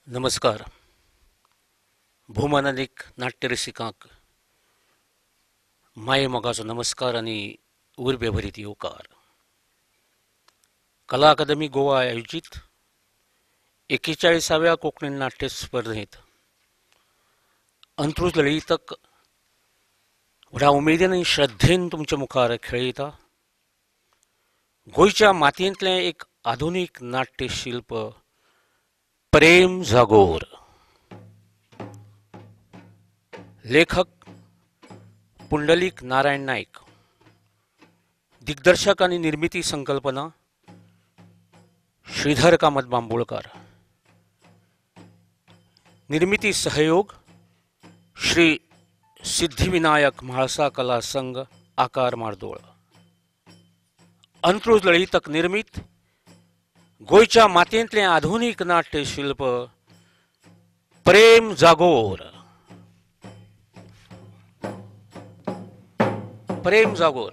नमस्कार. भूमानानिक नाट्यरसिकांक माये मोगाचो नमस्कार आणि उर्बेभरीत येवकार. कला अकादमी गोवा आयोजित 41व्या कोंकणी नाट्य स्पर्धेत अंत्रुज ललितक व्हडा उमेदीन आनी श्रद्धेन तुमच्या मुखार खेळयता. गोंयच्या मातयेंतलें एक आधुनीक नाट्यशिल्प प्रेम जागोर. लेखक पुंडलीक नारायण नायक. दिग्दर्शक आणि निर्मिती संकल्पना श्रीधर कामत बांबोळकार. निर्मिती सहयोग श्री सिद्धिविनायक म्हाळसा कला संघ आकार मार्दोळ. अंत्रुज ललितक निर्मित गोंयच्या मातयेंतलें आधुनीक नाट्यशिल्प प्रेम जागोर. प्रेम जागोर.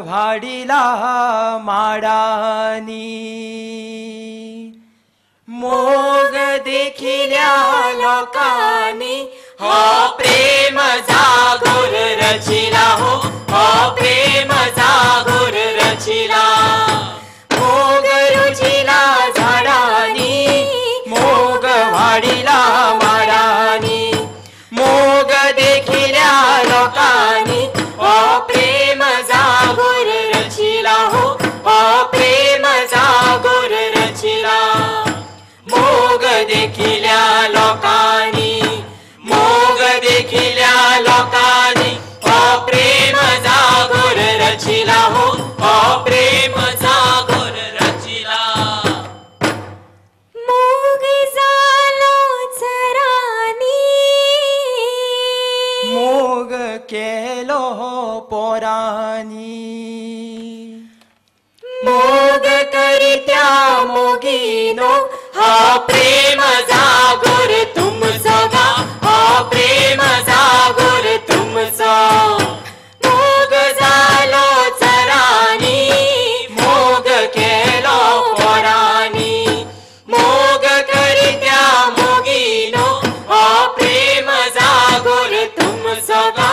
भाडीला माडानी मोग देखिल्या लोकांनी हो प्रेम जागोर रचिला हो प्रेम जागोर रचिला मोग रुचिला झाडानी मोग वाडीला माडानी मोग देखिल्या लोकांनी हो प्रेम जागोर रचिला हो प्रेम जागोर रचिला मोग देखिल्या लोकांनी मोग देखिल्या लोकांनी प्रेम जागोर रचिला हो प्रेम जागोर रचिला मोग जालो चरानी मोग केलो पोरानी मोग करित्या मोगीनो प्रेम जागोर तुमचो गा प्रेम जागोर तुमचो मोग जालो चरानी मोग केलो पोरानी मोग करित्या मोगीनो प्रेम जागोर तुमचो गा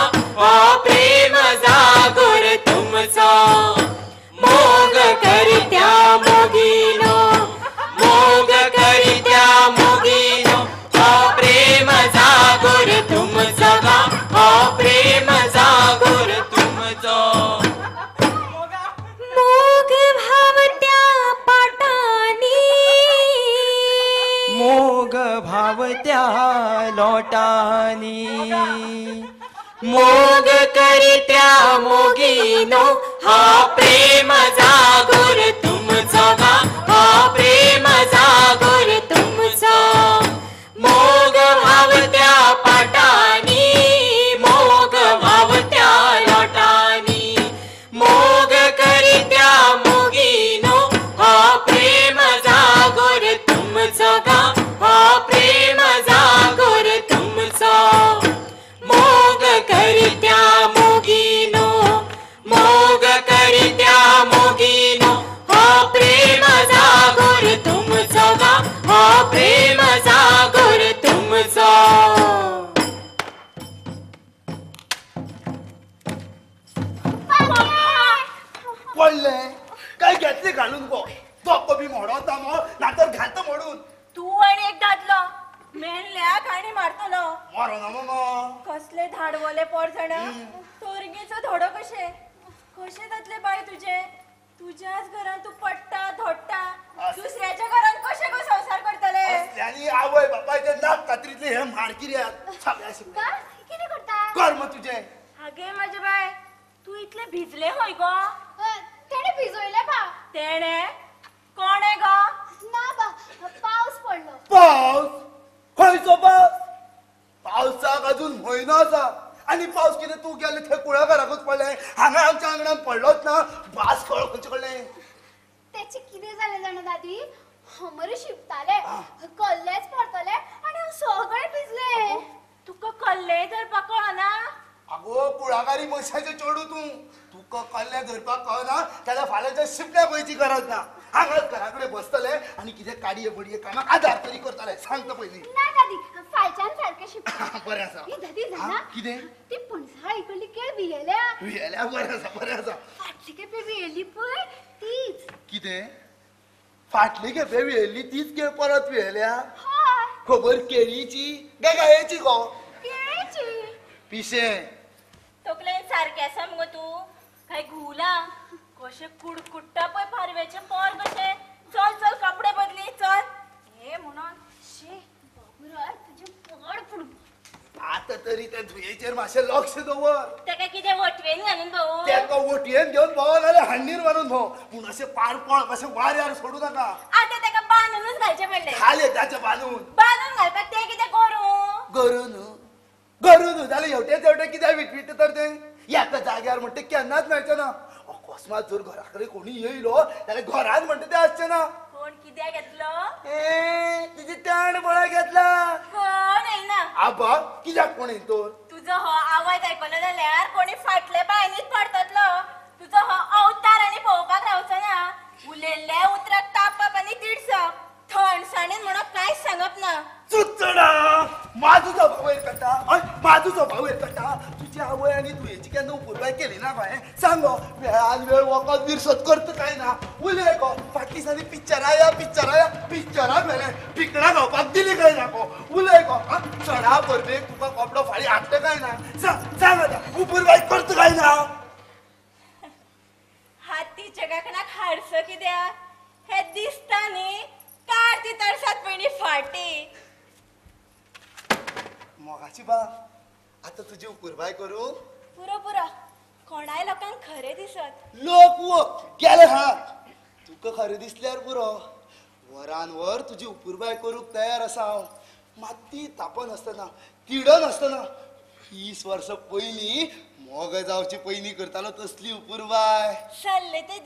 प्रेम जागोर तुमचो मोग करित्या मोगीनो मोग करित्या मोगीनो प्रेम जागोर तुमचो गा प्रेम जागोर तुमचो मोग भावत्या पाटानी मोग भावत्या लोटानी मोग करित्या मोगीनो प्रेम जागोर तुमचो गा प्रेम जागोर तुमचो मोग भावत्या पाटानी मोग भावत्या लोटानी मोग करित्या मोगीनो प्रेम जागोर तुमचो गा प्रेम जागोर तुमचो मोग करित्या मोगीनो मोग करित्या मोगीनो प्रेम जागोर तुमचो गा प्रेम जागोर तुमचो पडले काय घेतले घालून गो तो बी मोडत ना मग नातर घालतो मोडून तू आणि एक दादलो मेनल्या काणी मारतलो मारो ना मग कसले धाडवले पोरसण तोरगीचो धोडो कशे कशे जातले बाय तुझे तुझ्याच घरान तू पडटा धोडटा दुसऱ्याच्या घरान कशे गो संसार करतले आणि आवय बापाचे नाक कात्रीतले हे मारकिऱ्यात सगळ्या शिकले किती करता कर मग तुझे आगे माझे बाय तू इतले भिजले होय गो तेणे भिजवले बा तेणे कोणे गो ना बा पाऊस पडलो पाऊस खंयचो पाऊस पावसाक अजून म्हयनो आसा आणि पाऊस कितें तू गेले थंय कुळ्या घराकूच पडले हांगा आमच्या आंगणान पडलोच ना भास कळ खंयचे कडले त्याचे किती झाले जाणा दादी हमरे शिपताले कल्लेच पडतले आणि हांव सगळे भिजले तुका कल्ले तर पकळना अगो कुळागारी मनशाचे चोडू तुका कल्ल्या धरपाक कळना त्याला फाल्याच्या शिपल्या पयची गरज ना हांगाच घराकडे बसतले आणि कितें काडये बडये कामाक आदार तरी करतले सांगता पयली ना दादी फायच्यान सारखे शिपता बरें आसा ही दादी जाणा कितें ती पणसाळ इकडली केळ भियेल्या भियेल्या बरें आसा फाटली केपे भियेली पळय तीच कितें फाटली खेपे भियेल्ली तीच केळ परत भियेल्या हय खबर केळीची काय गायेची गो केळीची पिशे तकलेन सारखे आसा मगो तू काय घुला कशे कुडकुडटा पळय पारव्याचे पोर कशे चल चल कपडे बदली चल हे म्हणून शे बाबूराय तुझे पड पडू आता तरी त्या धुयेचेर मातशें लक्ष दवर ताका कितें वटवेन घालून भाऊ तेका वटयेन घेवन भोंव नाल्यार हांडीर मारून भोंव पूण अशें पारपळ अशें वाऱ्यार सोडू नाका आता ताका बांदूनच घालचे पडले खाले ताचे बांदून बांदून घालपाक ते कितें करूं गरू न्हू जाल्यार हेवटे तेवटे कित्याक विटविट तर ते एका जाग्यार म्हणटा केन्नाच मेळचें ना अकस्मात जर घरा कडेन कोणी येयलो जाल्यार घरांत म्हणटा तें आसचें ना कोण कित्याक घेतलो तिची ताण बळा घेतला कोण येना आबा कित्याक कोण येतो तुझो हो आवाज आयकलो जाल्यार कोणी फाटले बायनीच पडतलो तुझो हो भोवपाक रावचो ना उलयल्ल्या उतराक तापप आनी तिडसप थंडसाणीन म्हणून कांयच सांगप ना चुचडा माझो स्वभाव वयर काडटा हय माझो स्वभाव वयर काडटा तुजी आवय आनी तुयेची केन्ना उपुरबाय केली ना काय सांगो वेळान वेळ वखद विरसत करता काय ना उलय गो फाटली दिसांनी पिक्चराक व्हेले पिकडां खावपाक दिली काय ना गो उलय गो चडा परबेक तुका कपडो फाळी हाडटा काय ना सांग आतां उपुरबाय करता काय ना हाती जगाकणाक हाडसो कित्याक हे दिसता न्ही कार्ती तरसात पयलीं फाटी मोगाची बा आतां तुजी उपुरबाय करूं पुरो पुरो कोणाय लोकांक खरें दिसत लोक वो गेले हा तुका खरें दिसल्यार पुरो वरान वर तुजी उपुरबाय करूंक तयार आसा हांव माती तापन आसतना तिडन आसतना 20 वर्सां पयलीं मोग जावची पयलीं करतालो तसली उपुरबाय चल्ले ते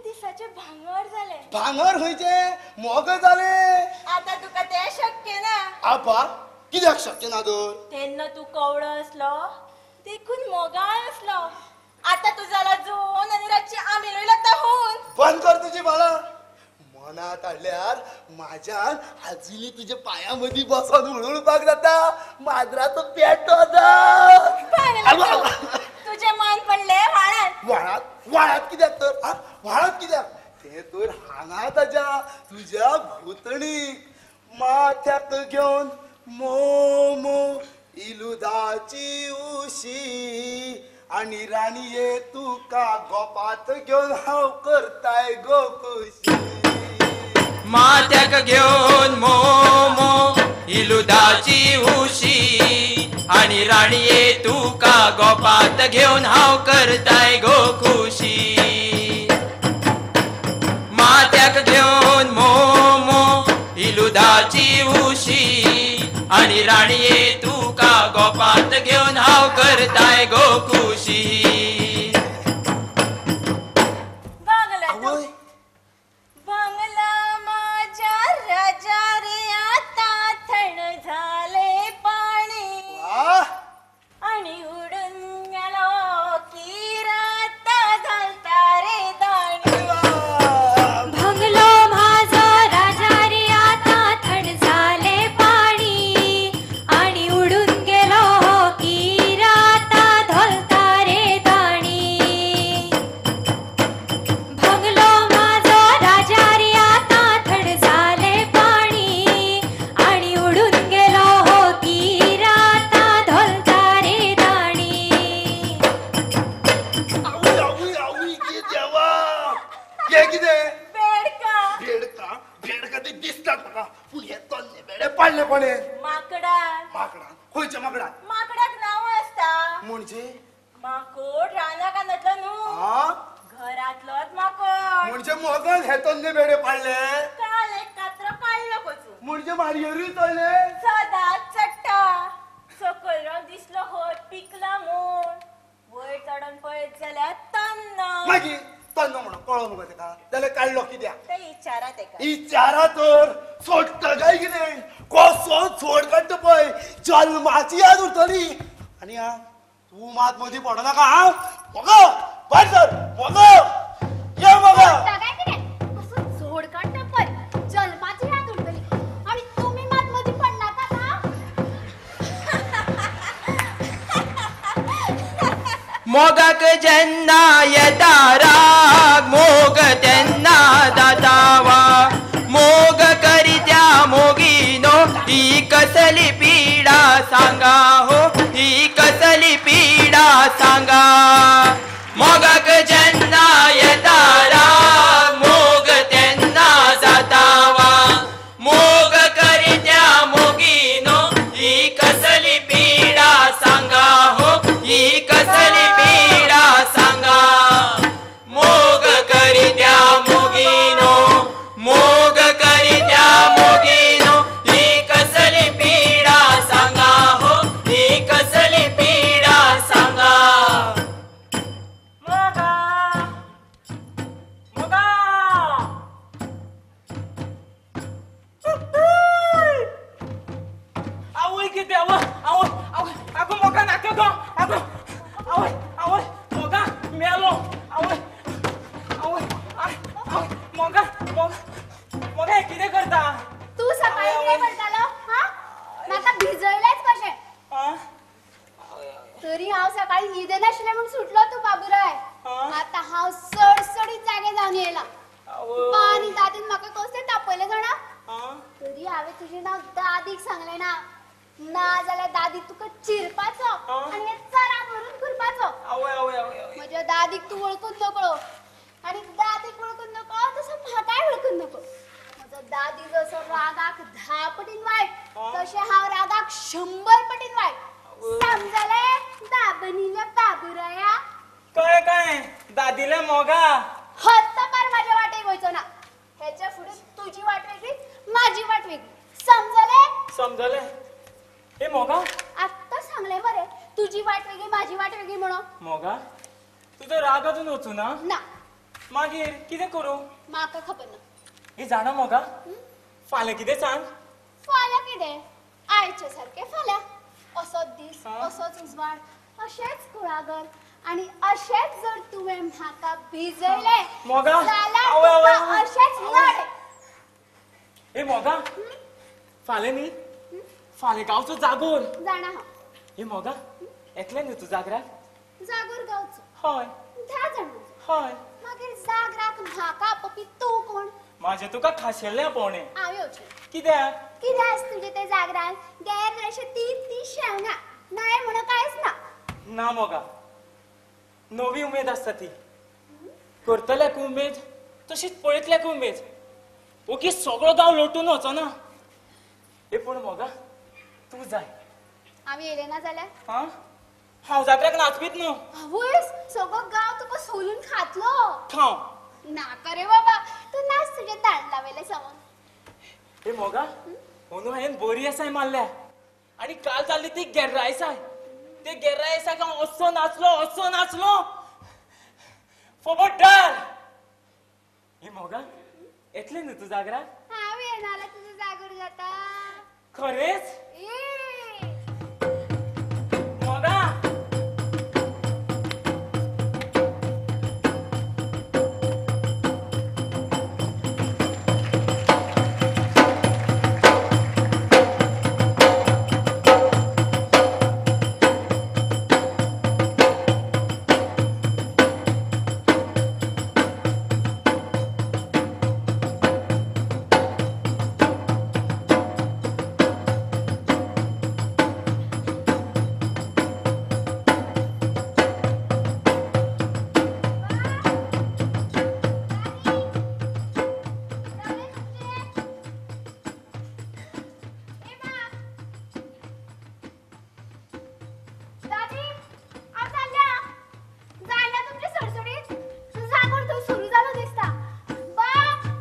दिसाचे भांगर जाले भांगर खंयचे मोग जाले आता तुका ते शक्य ना आबा कित्याक शक्य ना तर तेन्ना तू कवडो असलो देखून मोगाळ असलो आता तू जाला जोन आनी रातची आमिलोय लागता होऊन बंद कर तुजी बाळा मनात हाडल्यार म्हाज्यान आजुनी तुज्या पांया मदीं बसून उळूळपाक जाता माजराचो पेटो तुझे मन पडले व्हाळात व्हाळात कित्याक तर व्हाळात कित्याक ते तर हांगा ताज्या तुज्या भोंवतणीक माथ्याक घेवन मोमो इलुदाची उशी आनी राणीये तुका गोपात घेवन हांव करताय गो खुशी माथ्याक घेऊन मोमो इलुदाची उशी आणि राणीये तुका गोपात घेऊन हाव करताय गो खुशी माथ्याक घेऊन मोमो इलुदाची उशी आणि राणीये तुका गोपात घेऊन हाव करताय गो खुशी बंगला माझ्या राजा रे आता थंड झाले पाणी आणि उडून गेलो की राता घालता रे दाणी भंगलो माझा राजा रे आता थंड झाले पाणी आणि उडून गेलो की राता धोलता रे दाणी भंगलो माझा राजा रे आता थंड झाले पाणी आणि उडून गेलो की राता धोलता रे दाणी आवई की देवा हे कितें बेडका भेडका ते दिसतात म्हाका पूण हे तन्ने बेडे पाडले कोणे माकडा माकडा खंयच्या माकडा माकडाक नाव असता म्हणजे माकोड रानाक आणतलो न्हू घरातलोच माकोड म्हणजे मोगन हे तन्ने बेडे पाडले काल एक कात्र काडलो कोचू म्हणजे मारयरूय तळले सदांच चट्टा सकयल रावन दिसलो हट पिकला म्हूण वयर चडोन पळयत जाल्यार तन्ना मागीर तन्नो म्हणून कळो मगो तेका जाल्यार काडलो कित्याक ते इचारा तेका इचारा तर सोडटा काय कितें कसो सोड काडटा पळय जल्माची याद उरतली आनी तूं मात मदीं पडनाका हांव मगो भायर सर मगो ये मगो काय कितें कसं झोड काढता पण जन्माची याद उरतली आणि तुम्ही मात मधी पडनाका ना मोगाक जेन्ना येता राग मोग तेन्ना जातावा मोग करित्या मोगीनो ही कसली पीडा सांगा हो ही कसली पीडा सांगा मोगाक जेन्ना येता राग मोग तेन्ना जातावा मोग करित्या मोगीनो ही कसली पीडा सांगा हो ही कसली पीडा सांगा मोग करित्या मोगीनो मोग करित्या मोगीनो ही कसली पीडा सांगा हो ही कसली पीडा सांगा मोगा मोगा आवय किती आवय आवय आवय अगं मोगा नाका गो अगं आवय आवय मोगा मेलो आवय हांव सकाळी न्हिदे नाशिल्लें म्हूण सुटलो तूं बाबूराय हा? आतां हांव सडसडीत जागे जावन येयलां आवय. पानी दादीन म्हाका कसलें तापयलें जाणा हा? तरी हांवें तुजें नांव दादीक सांगलें ना जाल्यार दादी तुका चिरपाचो आनी हें चरा भरून करपाचो आवय आवय आवय आवय. म्हज्या दादीक तूं वळखून नकळो आनी दादीक वळखून नकळो तसो म्हाकाय वळखून नकळो म्हजो दादी जसो रागाक 10 पटीन वायट तशें हांव रागाक 100 पटीन वायट समजलें दाबनील्या बाबुराया काय दादीले मोगा हत्ता पार म्हाज्या वाटेक वयचो ना हेच्या फुडें तुजी वाट वेगळी म्हाजी वाट वेगळी समजलें समजले ए मोगा आत्तां सांगलें मरे तुजी वाट वेगळी म्हाजी वाट वेगळी म्हणून मोगा तुजो राग अजून वचू ना ना मागीर कितें करूं म्हाका खबर ना हे जाणा मोगा फाल्यां कितें सांग फाल्यां कितें आयचे सारकें फाल्यां असोच दीस हा? असोच उजवाड अशेंच कुळागर आनी अशेंच जर तुवें म्हाका भिजयलें मोगा जाल्यार आवय, आवय, तुका आवय. अशेंच लड ए मोगा फाल्यां न्ही फाल्यां गांवचो जागोर जाणा हांव हे मोगा येतलें न्ही तूं जागराक जागोर गावचो हय 10 जाणांचो हय मागीर जागराक म्हाका आपोवपी तूं कोण म्हाजें तुका खाशेल्लें पोवणें हांव येवचें कित्याक कितें आस तुजें तें जागरान गैर अशें ती शेवना नाय म्हणून कांयच ना ना मोगा नवी उमेद आसता ती करतल्याक उमेद तशीच पळयतल्याक उमेद ओके सगळो गांव लोटून वचो ना हे पूण मोगा तूं जाय हांव येयलें ना जाल्यार हा हांव जागराक नाचपीत न्हू आवयस सगळो गांव तुका सोलून खातलो खाव नाका रे बाबा तूं नाच तुजें दांड लावयलें सावन हे मोगा अंदू हांवें बरी आसाय मारल्या आनी काल जाल्ली ती गेर्रायसाय ते गेर्रायसाक हांव असो नाचलो फोबोड्डार हे मोगा येतलें न्हू तूं जागराक हांव येना जाल्यार तुजो जागोर जाता खरेंच ए मोगा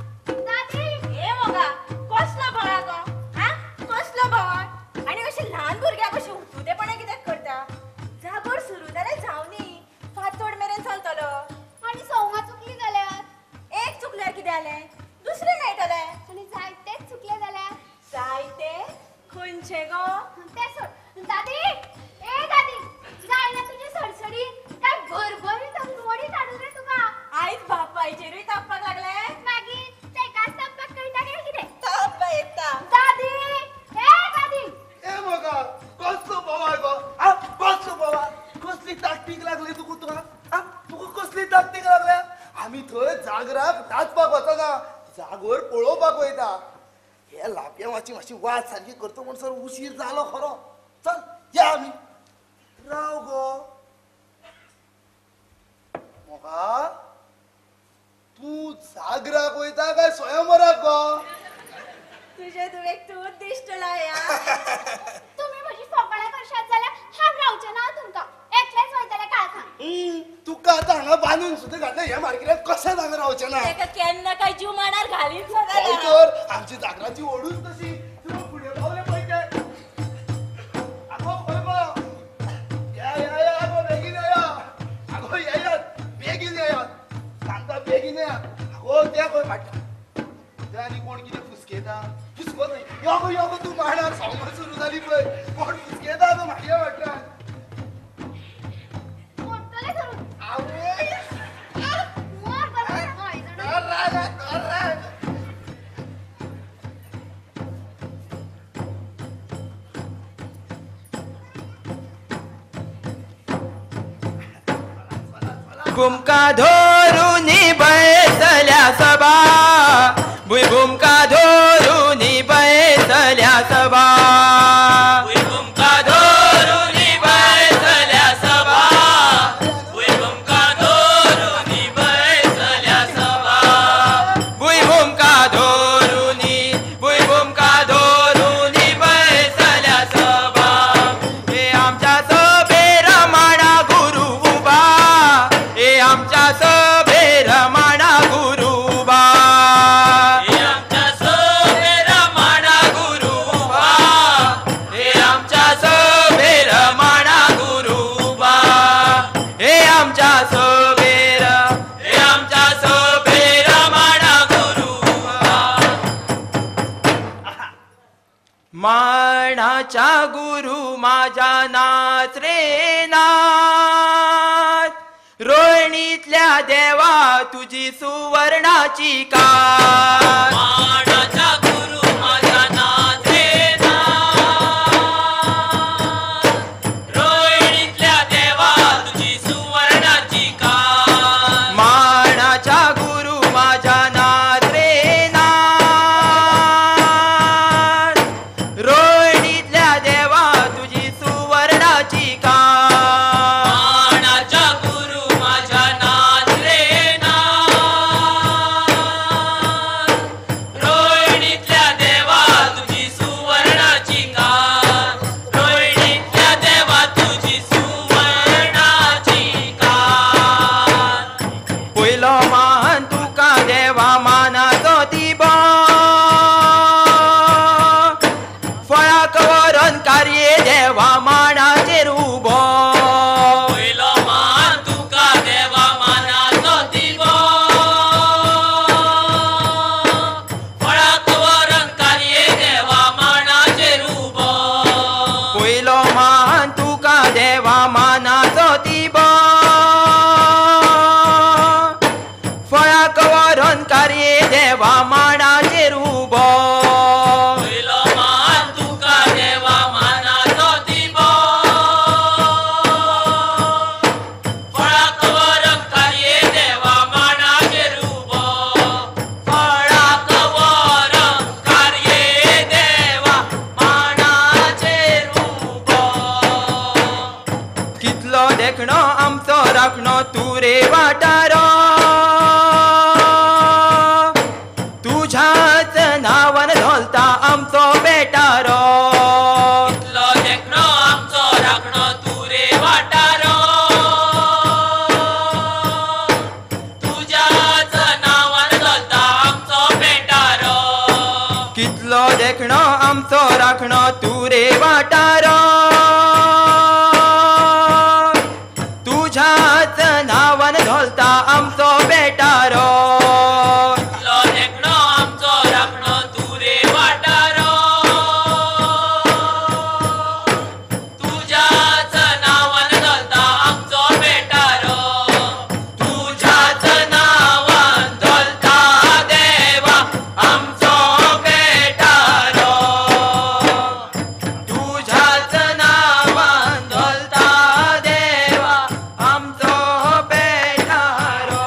ए मोगा कसलो भळा गो हा कसलो भळ आणि अशी ल्हान भुरग्या कशी उठुदेपणां कित्याक करता जागोर सुरू जाल्यार जावनी फातोड मेरेन चलतलो आनी सवंगां चुकली जाल्यार एक चुकल्यार कितें जालें दुसरें मेळटलें आनी जायतेच चुकले जाल्यार जायते खंयचे गो ते सोड दादी ए दादी जायना तुजी सडसडी काय भरभरीत अंगवडी काडून रे तुका आयज बापायचेरूय तापपाक लागले मागीर तेकाच तापपाक कळटा काय कितें ताप येता दादी ए दादी ए मगा कसलो बोवाळ गो आ कसलो बोवाळ कसली ताकतीक लागली तुका तुका कसली ताकतीक लागल्या आमी थंय जागराक नाचपाक वचना जागोर पळोवपाक वयता हे लापयांवाची मातशी वाट सारकी करता म्हणसर उशीर जालो खरो चल या आमी राव गो मोगा तू जागराक वयता काय स्वयंवराक गो तुझे तुवेक तूच दिसतला या तुम्ही म्हजी फकाणां करशात जाल्यार हांव रावचें ना तुमकां एकलेंच वयतलें काळखां तुका आतां हांगा बांदून सुद्दां घातलें हे मार्केटात कशें हांगा रावचें ना तेका केन्ना काय जीव मांडार घालीच हय तर आमची जागराची ओढूच तशी तूं फुडें पावलें पळय तें आगो खंय गो या आगो बेगीन या आगो येयात बेगीन येयात सांगता बेगीन या आगो त्या खंय फाटल्यान ते आनी कोण कितें फुसकेता फुसको न्हय यो गो तूं मांडार सवंगां सुरू जाली पळय कोण फुसकेता गो म्हाज्या फाटल्यान मोडटलें धरून आवय मोर बरोबर हय जाणा भुईभूमका धरून बैसल्या सभा भुईभूमका धरून बैसल्या सभा भुईभूमका धरून बैसल्या सभा भुईभूमका धरून बैसल्या सभा भुईभूमका धरून बैसल्या सभा हे आमच्या सभेर माडा गुरु उभा हे आमच्या सभेर माडा गुरु उभा हे आमच्या सभेर माडा गुरु उभा हे आमच्या सभेर माडा गुरु उभा हे आमच्या सभेर माडा गुरु उभा मानाच्या गुरु माझ्या नाच रे नाच रोहिणीतल्या देवा तुझी सुवर्णाची कास मानाचा गुरु माझा नाथ रे नाथ रोहिणीतल्या देवा तुझी सुवर्णाची कास मानाच्या गुरु माझ्या नाच रे नाच रोहिणीतल्या देवा तुझी सुवर्णाची कास मानाचा गुरु माझा नाथ रे नाथ रोहिणीतल्या देवा तुझी सुवर्णाची कास रोहिणीतल्या देवा तुझी सुवर्णाची कास पहिलो मान तुका देवा मानाचो दिबो फळाक वरण कार्ये देवा मानाचेर उबो पहिलो मान तुका देवा मानाचो दिवो फळाक वरण कार्ये देवा मानाचेर उबो पहिलो मान तुका देवा मानाचो दिबो फळाक वरण कार्ये देवा मानाचेर उबो पहिलो मान तुका देवा मानाचो दिवो फळाक वरण कार्ये देवा मानाचेर उबो फळाक वरण कार्ये देवा मानाचेर उबो कितलो देखणो आमचो राखणो तू रे वाटारो तुझ्याच नावान धोलता आमचो बेटारो कितलो देखणो आमचो राखणो तू रे वाटारो तुझ्याच नावान धरता आमचो बेटारो कितलो देखणो आमचो राखणो तू रे वाटारो तुझ्याच नावान धोलता आमचो बेटारो कितलो देखणो आमचो राखणो तू रे वाटारो तुझ्याच नावान धरता आमचो बेटारो तुझ्याच नावान धरता देवा आमचो बेटारो तुझ्याच नावान धोलता देवा आमचो बेटारो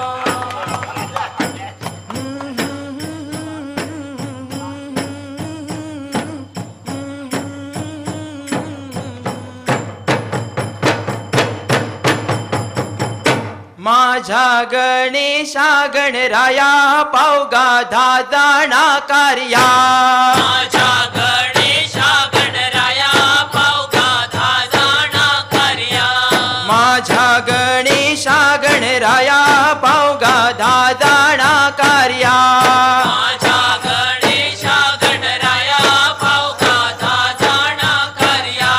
माझ्या गणेशा गणराया पावगा दादाणा कार्या माझ्या गणेशा गणराया पावगा धाजाणा कार्या माझ्या गणेशा गणराया पावगा दादाणा कार्या माझ्या गणेशा गणराया पावगा धाजाणा कार्या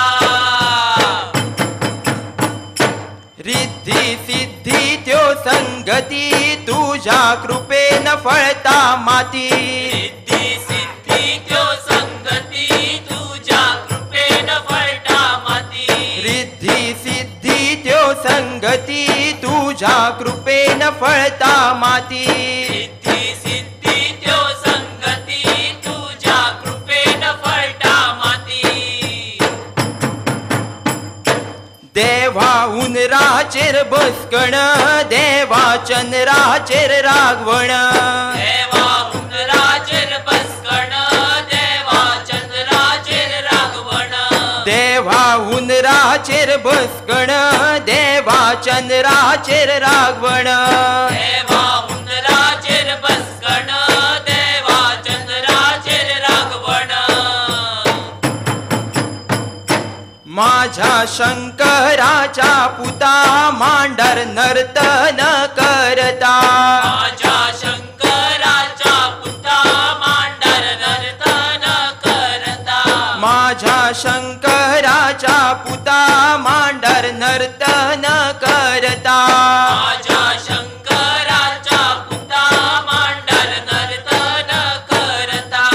रिद्धी सिद्धी त्यो संगती तुझ्या कृपेन फळता माती रिद्धी सिद्धी त्यो संगती तुझ्या कृपेन फळटा माती रिद्धी सिद्धी त्यो संगती तुझ्या कृपेन फळता माती रिद्धी सिद्धी त्यो संगती तुझ्या कृपेन फळटा माती देवा उनराचेर बसकण देवा चंद्राचेर रागवण देवा उंदराचेर बसकण देवा चंद्राचेर रागवण देवा उनराचेर बसकण देवा चंद्राचेर रागवण देवा उंदराचेर बसकण देवा चंद्राचेर रागवण माझ्या शंकराच्या पुता मांडर नर्तन करता माझ्या शंकराच्या पुता मांडर नर्तन करता माझ्या शंकराच्या पुता मांडर नर्तन करता माझ्या शंकराच्या पुता मांडर नर्तन करता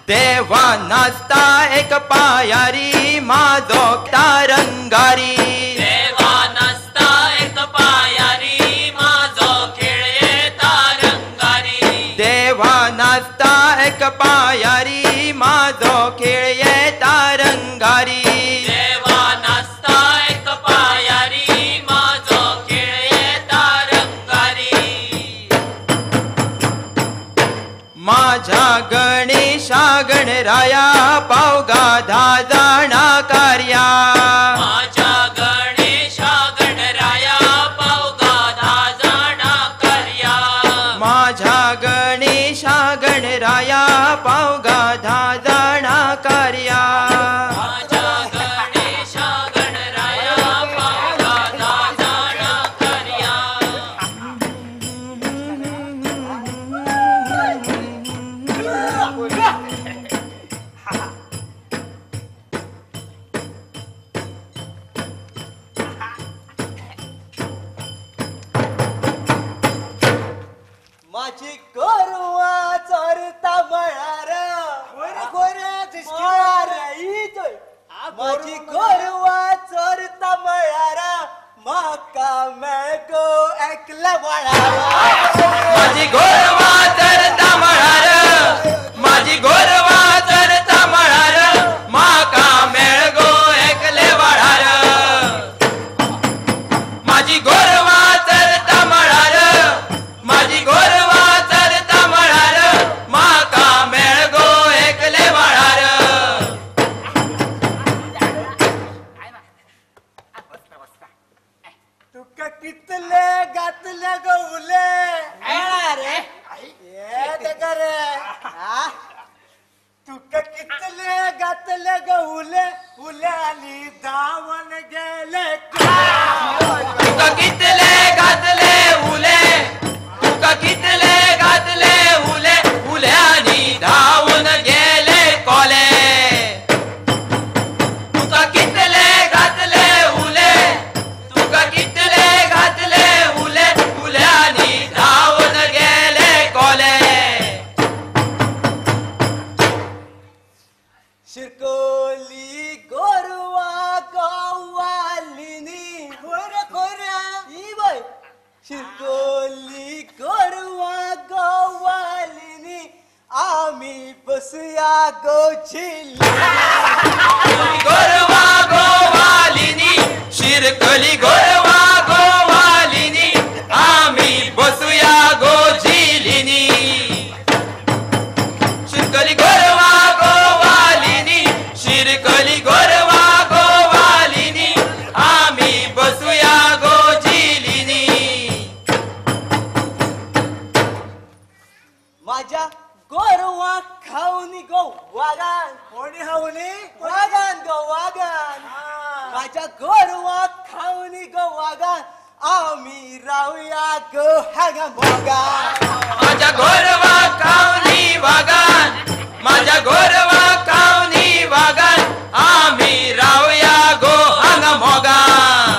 देवा नाचता एक पायारी माझो तारंगारी देवा नाचता एक पायारी माझो खेळ येता रंगारी देवा नाचता एक पायारी माझो खेळ येता रंगारी देवा नाचता एक पायारी माझो खेळ येता रंगारी माझ्या गणेशा गणराया पावगा 10 जाणा कार्या माझ्या गणेशा गणराया पावगा 10 जाणा कार्या माझ्या गणेशा गणराया पावगा 10 जाणा कार्या माझ्या गणेशा गणराया पावगा 10 जाणा कार्या माझी गोरवा चोरता मळार माझी गोरवा चोरता मळार म्हाका मेळगो एकला वळार माझी गोरवा चरता मळार माझी गोरवा चरता मळार माका मेळगो एकले वळार माझी गोरवा चरता मळार माझी गोरवा चरता मळार माका मेळगो एकले वळार तुका कितले घातले गवले रे ये तेका रे तुका कितले घातले गवले उल्यानी धावन गेले तुका कितले घातले उले तुका कितले घातले उले उल्यांनी धावून गेले कोले तुका कितले घातले उले तुका कितले घातले उले उल्यांनी धावून गेले कोले शिरकोली गोरवा गवालिनी खोऱ्या ई बाय शिरकोली गोरवा गवालिनी आम्ही बसूया गोचिली गोरवा गोवालिनी शिरकली गोरवा गोवालिनी आम्ही बसूया गोझिलिनी शिरकली गोरवा गोवालिनी शिरकली गोरवा गोवालिनी आम्ही बसूया गोझिलिनी माझ्या गोरवा खाऊनी गो वागान कोणी खाऊनी वागान गो वागान माझ्या गोरवा खाऊनी गो वागान आम्ही राहूया गो हागा मोगान माझ्या गोरवा खावनी वागान माझ्या गोरवा खावनी वागान आम्ही राहूया गो हांग मोगान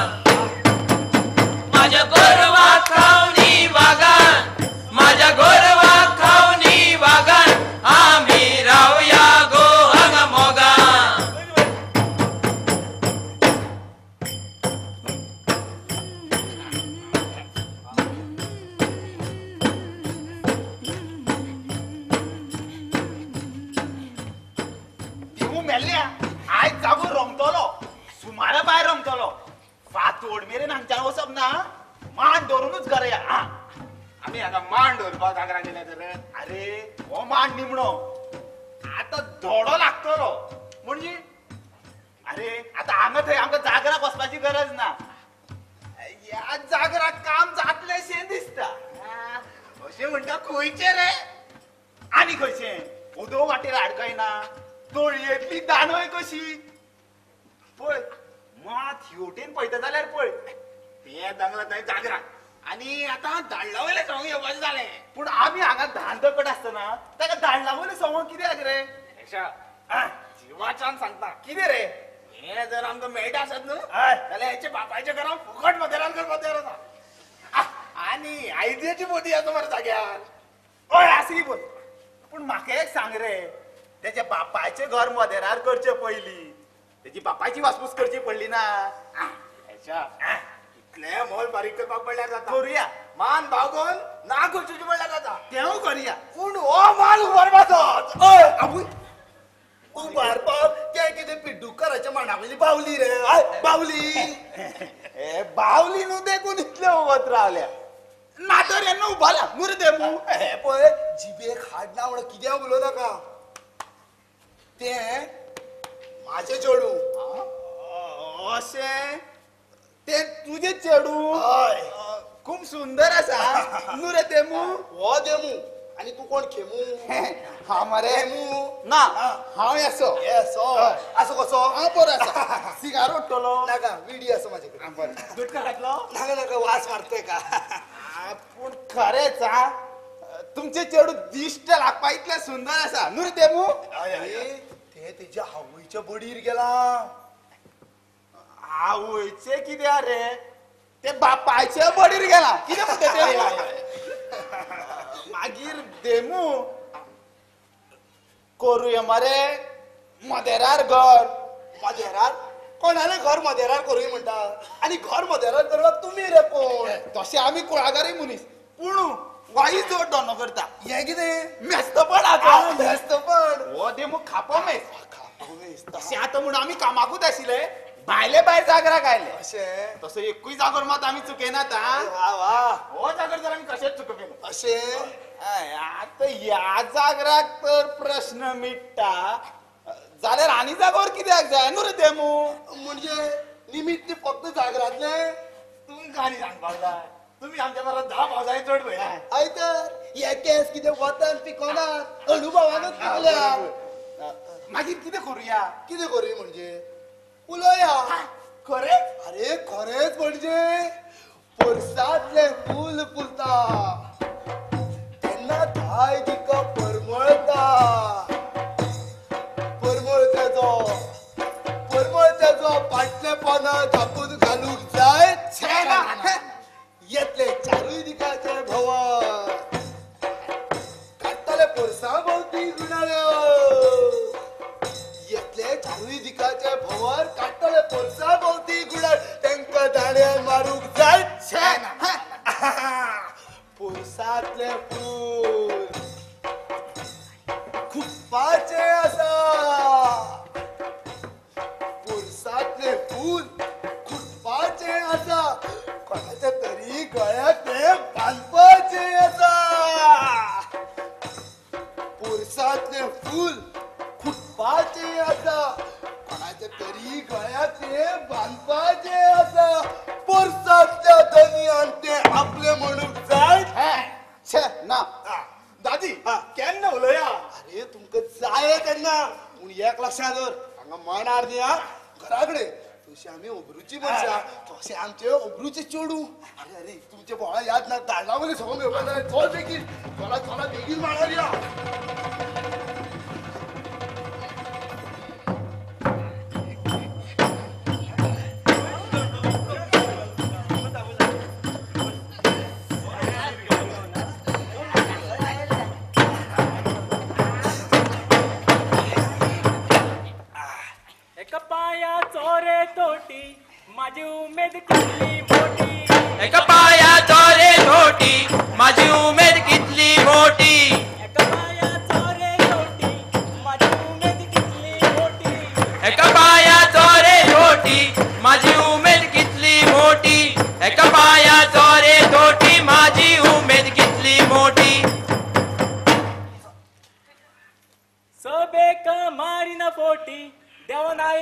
माझ्या गोरवा खावनी वागान माझ्या गोरवा खावनी वागान आम्ही राहूया गो हांग मोगान रमतलो फातोड मेरेन हांगच्यान वचप ना मान धरूनच घरा या आम्ही हांगा मान दवरपाक जागरा गेल्या तर अरे हो मान निमणो आता धोडो लागतलो म्हणजे अरे आता हांगा थंय आमकां जागराक वचपाची गरज ना या जागराक काम जातलेशें दिसता अशें म्हणटा खंयचे रे आनी खंयचें उदो वाटेर आडकायना तळयेंतली दांडोय कशी पळय मात हेवटेन पळयता जाल्यार पळय ते दांगला थंय जागराक आणि आता धाडला वयले सवंग येवपाचें जालें पूण आमी हांगा धांदकट आसतना ताका धाडला वयले सवंग कित्याक रे जिवाच्यान सांगता कितें रे हे जर आमकां मेळटा आसत न्हू जाल्यार हेचे बापायच्या घरान फुकट मदेरान करपाक तयार आसा आनी आयदियाची मोदी आसा मरे जाग्यार हय आसली पूण म्हाका एक सांग रे तेच्या बापायचे घर मदेरार करचे पयलीं तेची बापायची वासपूस करची पडली ना इतले मोल बारीक करपाक पडल्यार जाता करुया मान भागोन ना करचेची म्हणल्यार जाता तें करुया पूण हो माल उबारपाचो हय आपूय उबारपाक तें कितें पिड्डूकराच्या मांडा वयली बावली रे हय बावली हे बावली न्हू देखून इतले वत रावल्या ना तर येन्ना उबाला मुर्दे मू हे पळय जिबेक हाड ना म्हणून कित्याक उलोव नाका तें म्हाजें चेडूं अशें तें तुजें चेडूं हय खूब सुंदर आसा न्हू रे देमू हो देमू आनी तूं कोण खेमू हांव मरे खेमू ना हांव येसो येसो असो कसो हांव बरो आसा सिगार ओडटलो नाका विडी आसा म्हाजे कडेन बरें गुटखा खातलो नाका नाका वास मारतोय का पूण खरेंच तुमचे चेडूं दिश्ट लागपा इतलें सुंदर आसा न्हू रे देमू ते तेच्या आवयच्या बडीर गेला आवयचे कित्याक रे ते बापायच्या बडीर गेला कितें म्हणटा ते मागीर देमू करूया मरे मदेरार घर मदेरार कोणाले घर मदेरार करूया म्हणटा आनी घर मदेरार करपाक तुमी रे कोण तशें आमी कुळागरी मनीस पूण वाई जोड दोनो करता हें कितें मेस्तपण आसा मेस्तपण हो देमू खापो मेस तशें आतां म्हूण आमी कामाकूच आशिल्ले भायले भायर जागराक आयले अशें तसो एकूय जागोर मात आमी चुकयनात हो जागर जर आमी कशेंच चुकयलो अशें आतां ह्या जागराक तर प्रश्न मिटता जाल्यार आनी जागोर कित्याक जाय न्हू रे देमू म्हणजे निमित्त फक्त जागरातले तुमकां आनी सांगपाक जाय तुमी आमच्या बरोबर 10 भावजाय चड पळय हय तर हे केस कितें वतन पिकोवनात अनुभवानूच पिकल्या मागीर कितें करूया म्हणजे उलोया खरें अरे खरेंच म्हणजे पोरसांतलें फूल फुलता तेन्ना धाय दिका परमळटा परमळत्याचो फाटले पानां धापून घालूंक जाय येतले चारूय दिकाचे भोंवर काडटले पोरसां भोंवती गुणाळ्यो येतले चारूय दिकाचे भोंवर काडटले पोरसां भोंवती गुणाळ तांकां दांड्यान मारूंक जाय पोरसांतले फूल खुप्पाचे आसा पोरसांतले फूल खुप्पाचे आसा कोणाच्या तरी गळ्यात ते बांदपाचे आसा पोरसांतले फूल खुप्पाचे आसा कोणाच्या तरी गळ्यात ते बांदपाचे आसा पोरसांतल्या धनयान ते आपले म्हणूंक जाय ना दादी केन्ना उलया अरे तुमकां जाय तेन्ना पूण एक लक्षात दवर हांगा मांडार दिया घरा कडेन तशी आमी ओबरूची मनशां तशें आमचे ओबरूचे चेडूं अरे अरे तुमचे बोळा याद ना धाडला वयले सगळं घेवपाक जाय चल बेगीन चला बेगीन मांडार या एका पाया चोरे तोटी माझी उमेद कितली मोठी एका पाया चोरे छोटी माझी उमेद कितली मोठी एका पाया चोरे तोटी माझी उमेद कितली मोठी एका पाया चोरे छोटी माझी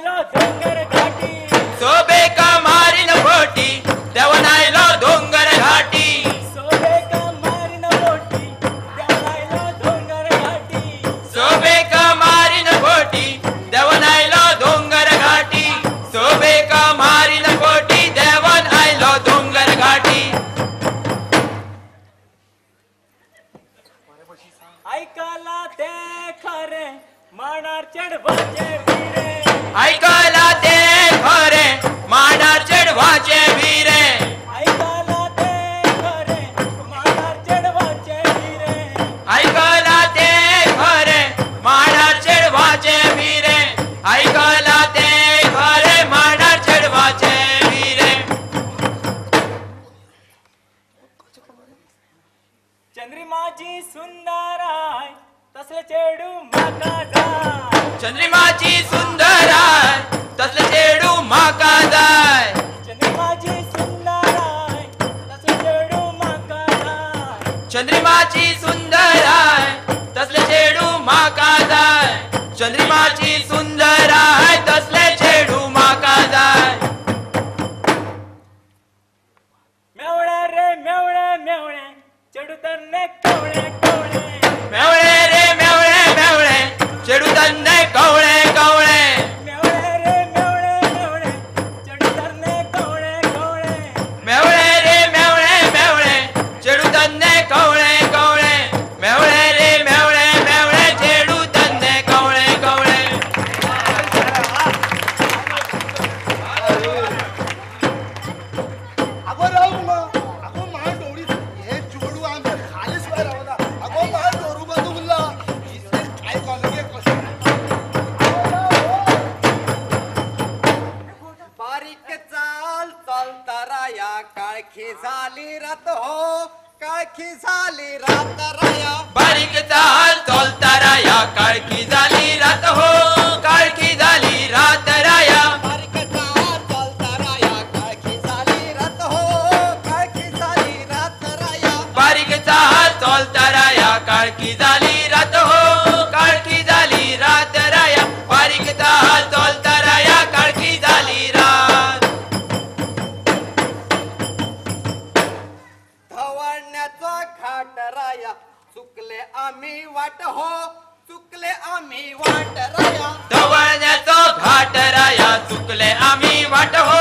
आयलो डोंगर घाटी सोबेका मारीन फोटी देवन आयलो डोंगर घाटी सोबेका मारीन बोटी देवन आयलो डोंगर घाटी सोबेका मारीन फोटी देवन आयलो डोंगर घाटी सोबेका मारीन फोटी देवन आयलो डोंगर घाटी ऐकाला ते खरे मांडार चढवाचे भिरे ऐकायला ते खरे मांडार चढवाचे भिरे ऐकाला ते खरे मांडार चढवाचे भिरे ऐकायला ते खरे मांडार चढवाचे भिरे ऐकायला ते खरे मांडार चढवाचे भिरे चंद्रिमाची सुंदर आय तसले चेडू म्हाका जाय चंद्रिमाची सुंदर आय तसले चेडू म्हाका जाय चंद्रिमाची सुंदर आय तसले चेडू म्हाका जाय चंद्रिमाची सुंदर आय तसले चेडू म्हाका जाय चंद्रिमाची सुंदर आय तसले चेडू म्हाका जाय मेवळे रे मेवळे मेवळे चेडू तरणे कवळे कवळे मेवळे रे मेवळे मेवळे चेडू तन्ने कवळे कवळे मेवळे रे मेवळे मेवळे चेडू तरणे कवळे कवळे मेवळे रे मेवळे मेवळे चेडू तन्ने कवळे कवळे मेवळे रे मेवळे मेवळे चेडू तन्ने कवळे कवळे अगो राहू मग अगो मा डोळी हे जोडू आमच्या खाली सुद्धा राहू अगो मा डोरू बंद उरला काय कॉलेज कसं बारीक चाल चालता राया काळखी झाली रात हो काळखी झाली रात राया बारीक चाल चोलता राया काळकी झाली रात हो काळकी झाली रात राया बारीक चाल चालता राया काळखी झाली रात हो काळखी झाली रात राया बारीक चाल चोलता राया काळकी झाली रात हो काळकी झाली रात राया बारीक चाल चोलता राया काळकी झाली रात धवळण्याचा घाट राया चुकले आम्ही वाट हो चुकले आम्ही वाट राया धवळण्याचा घाट राया चुकले आम्ही वाट हो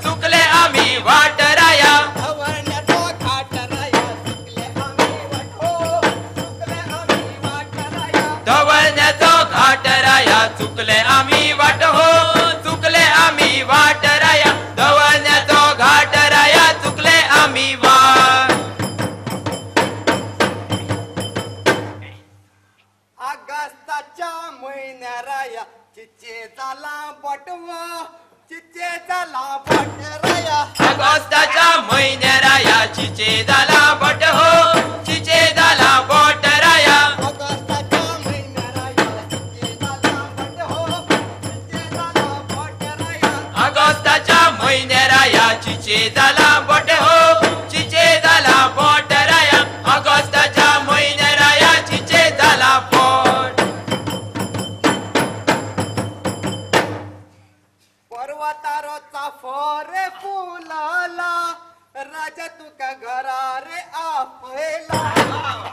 चुकले आम्ही वाट राया धवळण्याचा घाट राया चुकले आम्ही वाट हो चुकले आम्ही वाट राया धवळण्याचा घाट राया चुकले आम्ही वाट हो चुकले आम्ही वाट राया धवळण्याचा घाट राया चुकले आम्ही वाट ऑगस्टाच्या महिन्या राया चिचे झाला बटवा चिचे झाला बट राया ऑगस्टाच्या महिन्या राया चिचे झाला बट हो चिचे झाला बोट राया ऑगस्टाच्या महिन्या राया चिचे झाला बट हो चिचे झाला बट राया ऑगस्टाच्या महिन्या राया चिचे झाला बोट हो चिचे झाला बोट राया ऑगस्टाच्या महिन्या राया चिचे झाला बोट पर्वतारोचा फोरे फुलाला राजा तुका घरा रे आफेला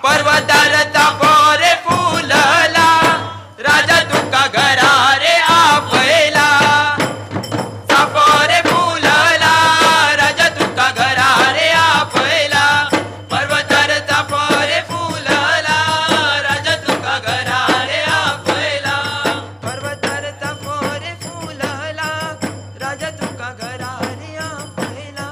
पर्वतारचा पोरे फुलला राजा तुका घरा रे आफैला सापोरे फुलला राजा तुका घरा रे आफैला पर्वतारचा पोरे फुलला राजा तुका घरा रे आफैला पर्वतारचा पोरे फुलला राजा तुका घरा रे आफैला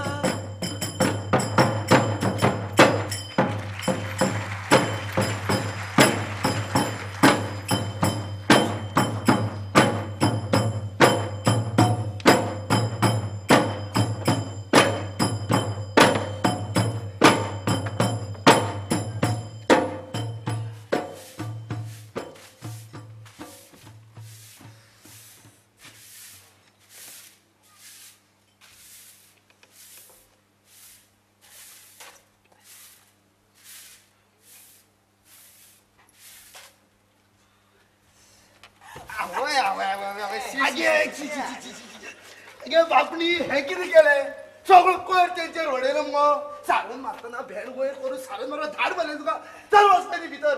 गे बापणी हे कितें केलें सगळं कोयर तेंचेर उडयलो मगो सारण मारतना भेंड वयर करून सारण मारला धाड मारलें तुका चल वचता न्ही भितर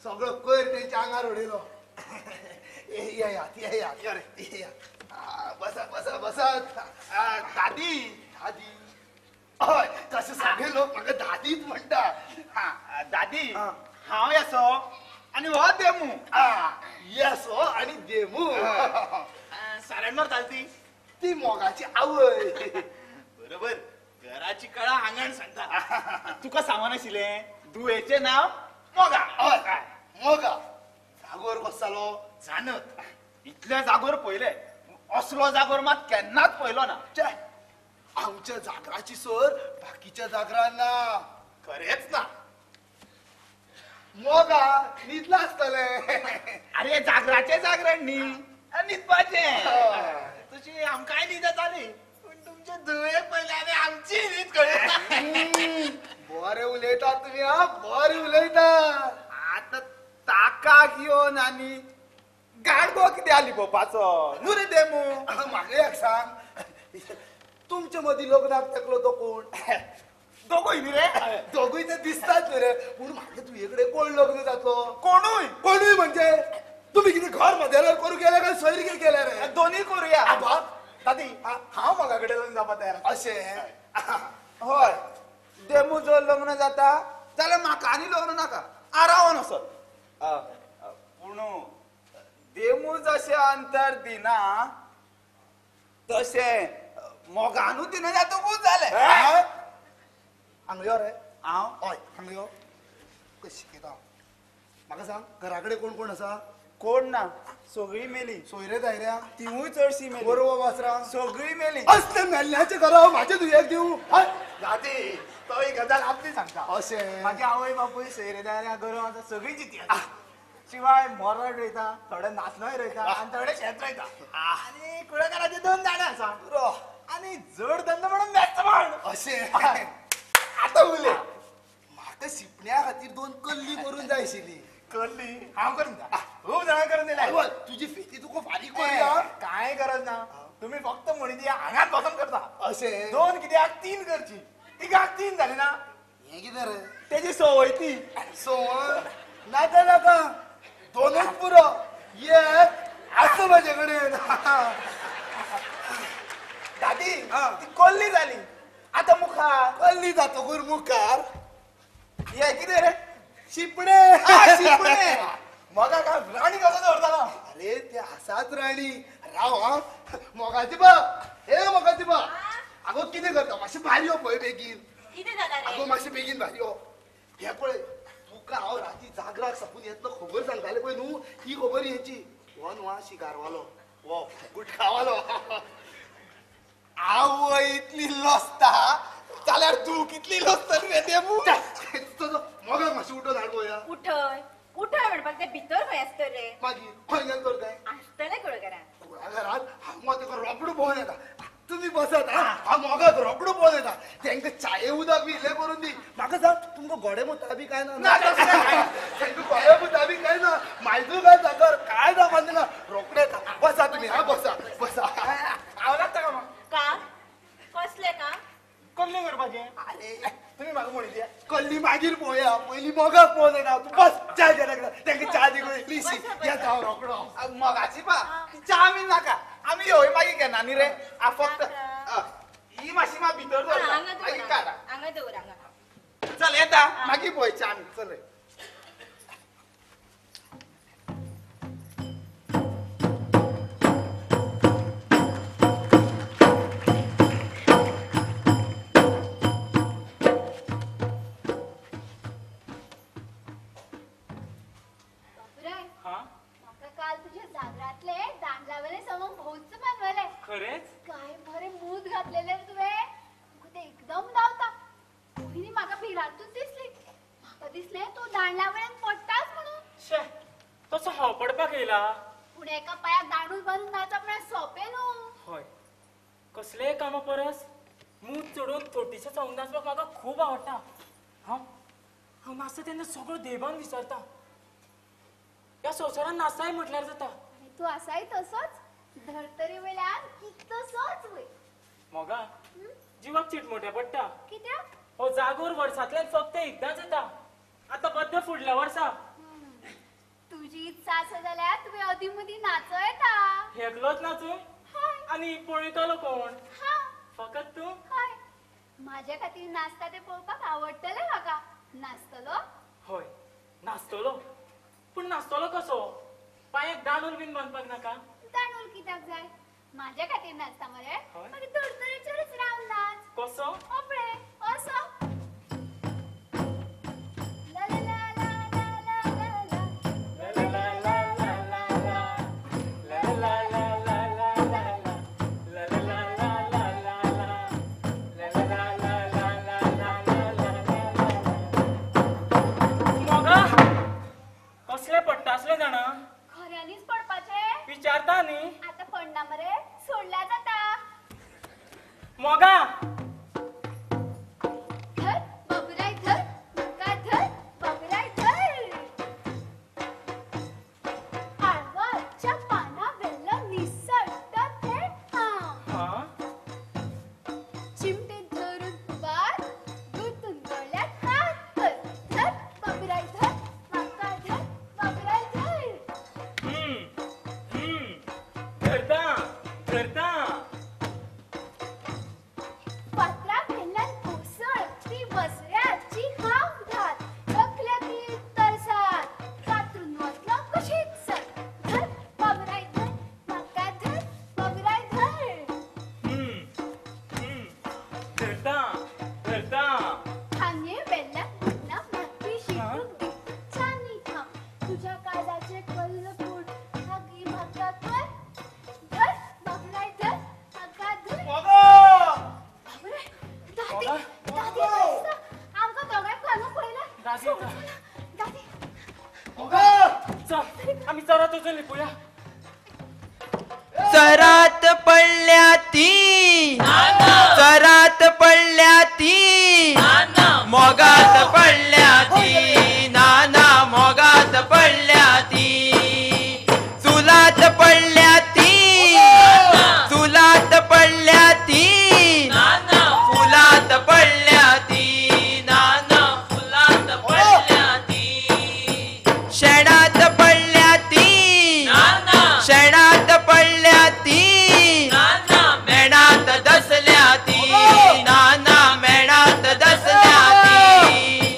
सगळं कोयर तेंच्या आंगार उडयलो बसा बसा बसात दादी दादी हय तशें सगळे लोक म्हाका दादीच म्हणटा दादी हांव येसो आनी हो देमू येसो आनी देमू सारण मारताली ती ती मोगाची आवय बरोबर घराची कळा आंगण सांगता तुका सांगो नाशिल्लें दुयेचें नांव मोगा हय मोगा जागोर कसो जालो जानत इतल्या जागोर पयले असलो जागोर मात केन्नाच पयलो ना चे आमच्या जागराची सोर बाकीच्या जागरान ना खरेंच ना मोगा न्हिदला आसतले अरे जागराचे जागरण न्ही न्हिदपाचें तशी आमकांय न्हीद जाताली पूण तुमचे धुवे पयले आनी आमची न्हीद कळना बरे उलयता तुम्ही हा बरे उलयता आतां ताका घेवन आनी गाडगो कितें आली पोवपाचो न्हू रे देमू म्हाका एक सांग तुमच्या मदीं लग्नाक तेकलो तो कोण दोगूय न्ही रे दोगूय ते दिसतात न्ही रे पूण म्हाका तुजे कडेन कोण लग्न जातलो कोणूय कोणूय म्हणजे तुम्ही कितें घर मदेरार करूं गेले काय सैर केले रे दोन्ही करूया आबा दादी हांव म्हाका कडेन लग्न जावपा तयार अशें हय देमू जर लग्न जाता जाल्यार म्हाका आनी लग्न नाका आरावन वचत पूण देमू जशें अंतर दिना तशें मोगानू दिना जातकूच जालें हांगा यो रे हांव हय हांगा यो कशी शिकयता म्हाका सांग घरा कडेन कोण कोण आसा कोण ना सगळी मेली सोयरे दायऱ्या तिवूय चडशी मेली बरोबर वाचरा सगळी मेली असले मेल्ल्याचे घरा म्हाजे दुयेक दिवं दादी तो ही गजाल आपली सांगता अशें माझी आवय बापूय सोयरेदार गरम आसा सगळी जिती शिवाय मोरड रोयता थोडे नाचणोय रोयता आनी थोडे शेत रोयता आनी कुळेकाराचे 2 दाणे आसा आनी जड धंदो म्हणून मेस्त म्हण अशें आतां उलय म्हाका शिपण्या खातीर 2 कल्ली करून जाय आशिल्ली करली हांव करून दा खूब जाणां करून दिल्या आवय, तुजी फेती तुका फारीक करूया कांय गरज ना तुम्ही फक्त म्हणी दी हांगाच बसून करता अशें 2 कित्याक 3 करची तिगाक 3 जाली ना हें कितें रे तेजी संवय ती संवय नाका नाका 2च पुरो एक आसा म्हाजे कडेन दादी ती कोल्ली जाली आता मुखार कल्ली जातकूर मुखार हे कितें रे शिपणे शिपणे मगा काय राणी कसो दवरतालो अरे ते आसात राणी राव हा मोगाची बा हे मोगाची बा आगो कितें करता मातशें भायर यो पळय बेगीन कितें जाता आगो रे मातशें बेगीन भायर यो हे पळय तुका हांव राती जागराक सापून येतलो खबर सांगताले पळय न्हू ही खबर हेची हो न्हू हा शिकारवालो हो गुटखावालो आवय इतली लोसता जाल्यार तू कितली लोसतली रे देमू मोगाक मातशें उठोन हाड पळया उठय उठय म्हणपाक ते भितर खंय आसता रे मागीर खंय करताय आसतलें कुळघरान कुळाघरात हांव ताका रोकडो पळोवन येता तुम्ही बसत हांव मोगाक रोकडो पळोवन येता तांकां चाये उदक बी इल्लें करून दी म्हाका सांग तुमकां गोडे मुता बी काय ना तांकां गोडे मुता बी काय ना मायजू काय साकर काय दाखोवन दिना रोकडे येता बसा तुमी हा बसा बसा हांव लागता का मग काम कसले काम कसलें करपाचें अरे तुम्ही म्हाका म्हणी दिया कल्ली मागीर पळोवया पयलीं मोगाक पळोवन येता तूं बस च्या घे तांकां च्या दी गो प्लीज येता हांव रोकडो मगाची पा च्या बी नाका आमी येवय मागीर घेना न्ही रे आ फक्त ही मातशी मा भितर दवरता हांगा मागीर दवर काडा हांगा दवर हांगा चल येता मागीर पळय च्या आमी चल रे बापरे हा म्हाका काल तुझ्या जागरातले दांडलावले समोर भोवच बनवले खरेंच काय बरे मूद घातलेले रे तुवे तुका ते एकदम धावता पयलीं म्हाका भिरांतूच दिसली म्हाका दिसले तूं दांडलावळ्यान पडटाच म्हणून शे तसो हांव पडपाक येयला पूण एका पायाक दांडूच बांदून नाचप म्हळ्यार सोंपें न्हू हय कसलेय कामा परस मूग चडून थोटीशें सवंग नाचपाक म्हाका खूब आवडटा हांव नाचता तेन्ना सगळो देवान विसरता ह्या संवसारान नाचाय म्हटल्यार जाता आनी तूं आसाय तसोच धर्तरी वेळार कितसोच वय मोगा जीवाक चिटमोट्या पडटा कित्याक हो जागोर वर्सांतल्यान फक्त एकदांच येता आता बद्द फुडल्या वर्सा तुझी इच्छा आसा जाल्यार तुवें अदी मदीं नाचो येता एकलोच नाचू हय आणि पळयतलो कोण हा फकत तू हय माझ्या खातीर नाचता ते पळोवपाक आवडटलें म्हाका नाचतलो होय नाचतलो पूण नाचतलो कसो पांयाक दांडूल बीन बांदपाक नाका दांडूल कित्याक जाय माझ्या खातीर नाचता मरे हय. मागीर धर्तरेचेरच रावन नाच कसो ओपळे असो ला ला ला ला ला ला ला ला. कसले पडटा असले जाणा खऱ्यांनीच पडपाचें विचारता न्ही आता पडना मरे सोडल्या जाता मोगा धर बाबुराय धर म्हाका धर बाबुराय धर आळवाच्या पाना वेल्लं निसट्ट थेट हा चिमटे धरून उबार गुंतून गळ्यात हात धर धर बाबुराय धर म्हाका धर बाबुराय धर धरता धरता पात्रा पेल्ल्यान कोसळ ती बसऱ्याची हाव घात थकल्या की तरसात कातरून वतलो कशीच सर धर बाबुराय धर म्हाका धर बाबुराय धर धरता धरता हांगे वेल्ल्यान घुटना माती शिकूक दी छानी खाव तुझ्या काळजाचे कल्ल फूट हागी म्हाका धर धर बाबुराय धर म्हाका धर बाबुराय दादी दादी वाजता आमकां दोगांक लागून पळयला दादी येता. दादी चल आम्ही चरात वचून लिपूया चरात पडल्या ती चरात पडल्या ती मोगात पडल्या ती नाना मोगात पडल्या ती चुलात पडल्या ती चुलात पडल्या ती फुलात पडल्या ती नाना फुलात पडल्या ती शेणात पडल्या ती शेणात पडल्या ती मेणात दसल्या ती नाना मेणात दसल्या ती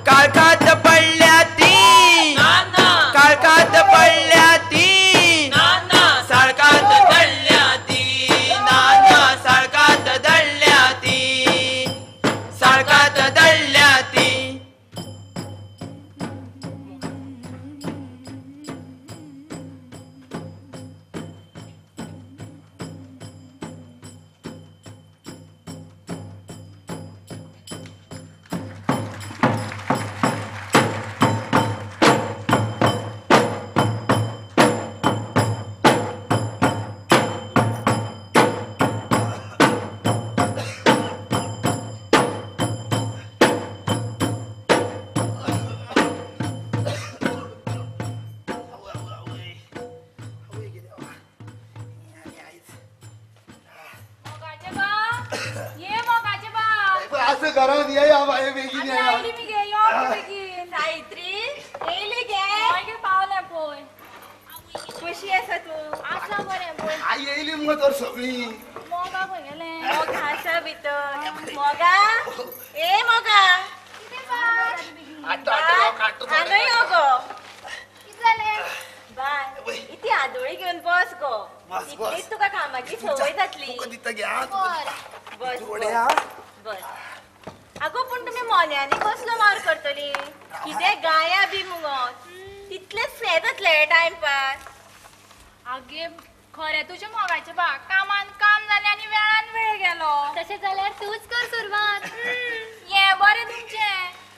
काळखात पडल्या ती काळखात पडल्या ती सळकात दळल्या ती नाना सळकात दळल्या ती सळकात दळल्या ती मोगाचे बा ये मोगाचे बा असं घरात या बाय बेगीन आता या आयली मी गे यो बेगीन सावित्री येयली गे हय गे पावले पळय कशी आसा तू आसा बरें पळय आई येयली मग तर सगळी मोगा खंय गेले मोगा आसा भितर मोगा ए मोगा कितें बाय हांगा यो गो कितें जालें बाय इती आदोळी घेवन बस गो बस, बस. इतलीच तुका कामाची सवय जातली तुका दिता घ्या बरं बस थोडे हा बस आगो पूण तुमी मोन्यांनी कसलो मार करतली कितें गाया बी मुगो तितलेच फ्रे जातले टायमपास आगे खरे तुझे मोगाचे बा कामान काम जाले आणि वेळान वेळ गेलो तशें जाल्यार तूच कर सुरवात ये बरे तुमचे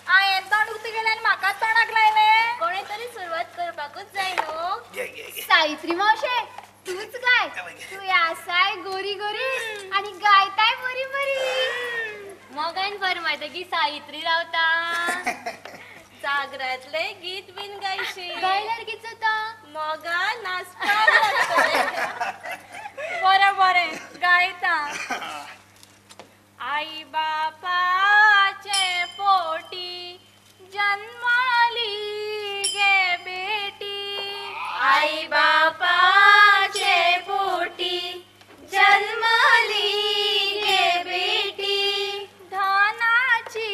हांवें तोंड उक्ती गेले आनी म्हाकाच तोंडाक लायले कोणे तरी सुरवात करपाकूच जाय न्हू घे घे घे सावित्री मावशे तूच गाय तू आसाय गोरी गोरी आणि गायताय बरी बरी मोगान फरमायतगी सावित्री रावता जागरातले गीत बीन गायशी गायल्यार कितें जाता मोगा नाचपाक लागतले बरें बरें गायता आई बापाचे पोटी जन्माली गे बेटी आई बापाचे पोटी जन्माली गे बेटी धनाची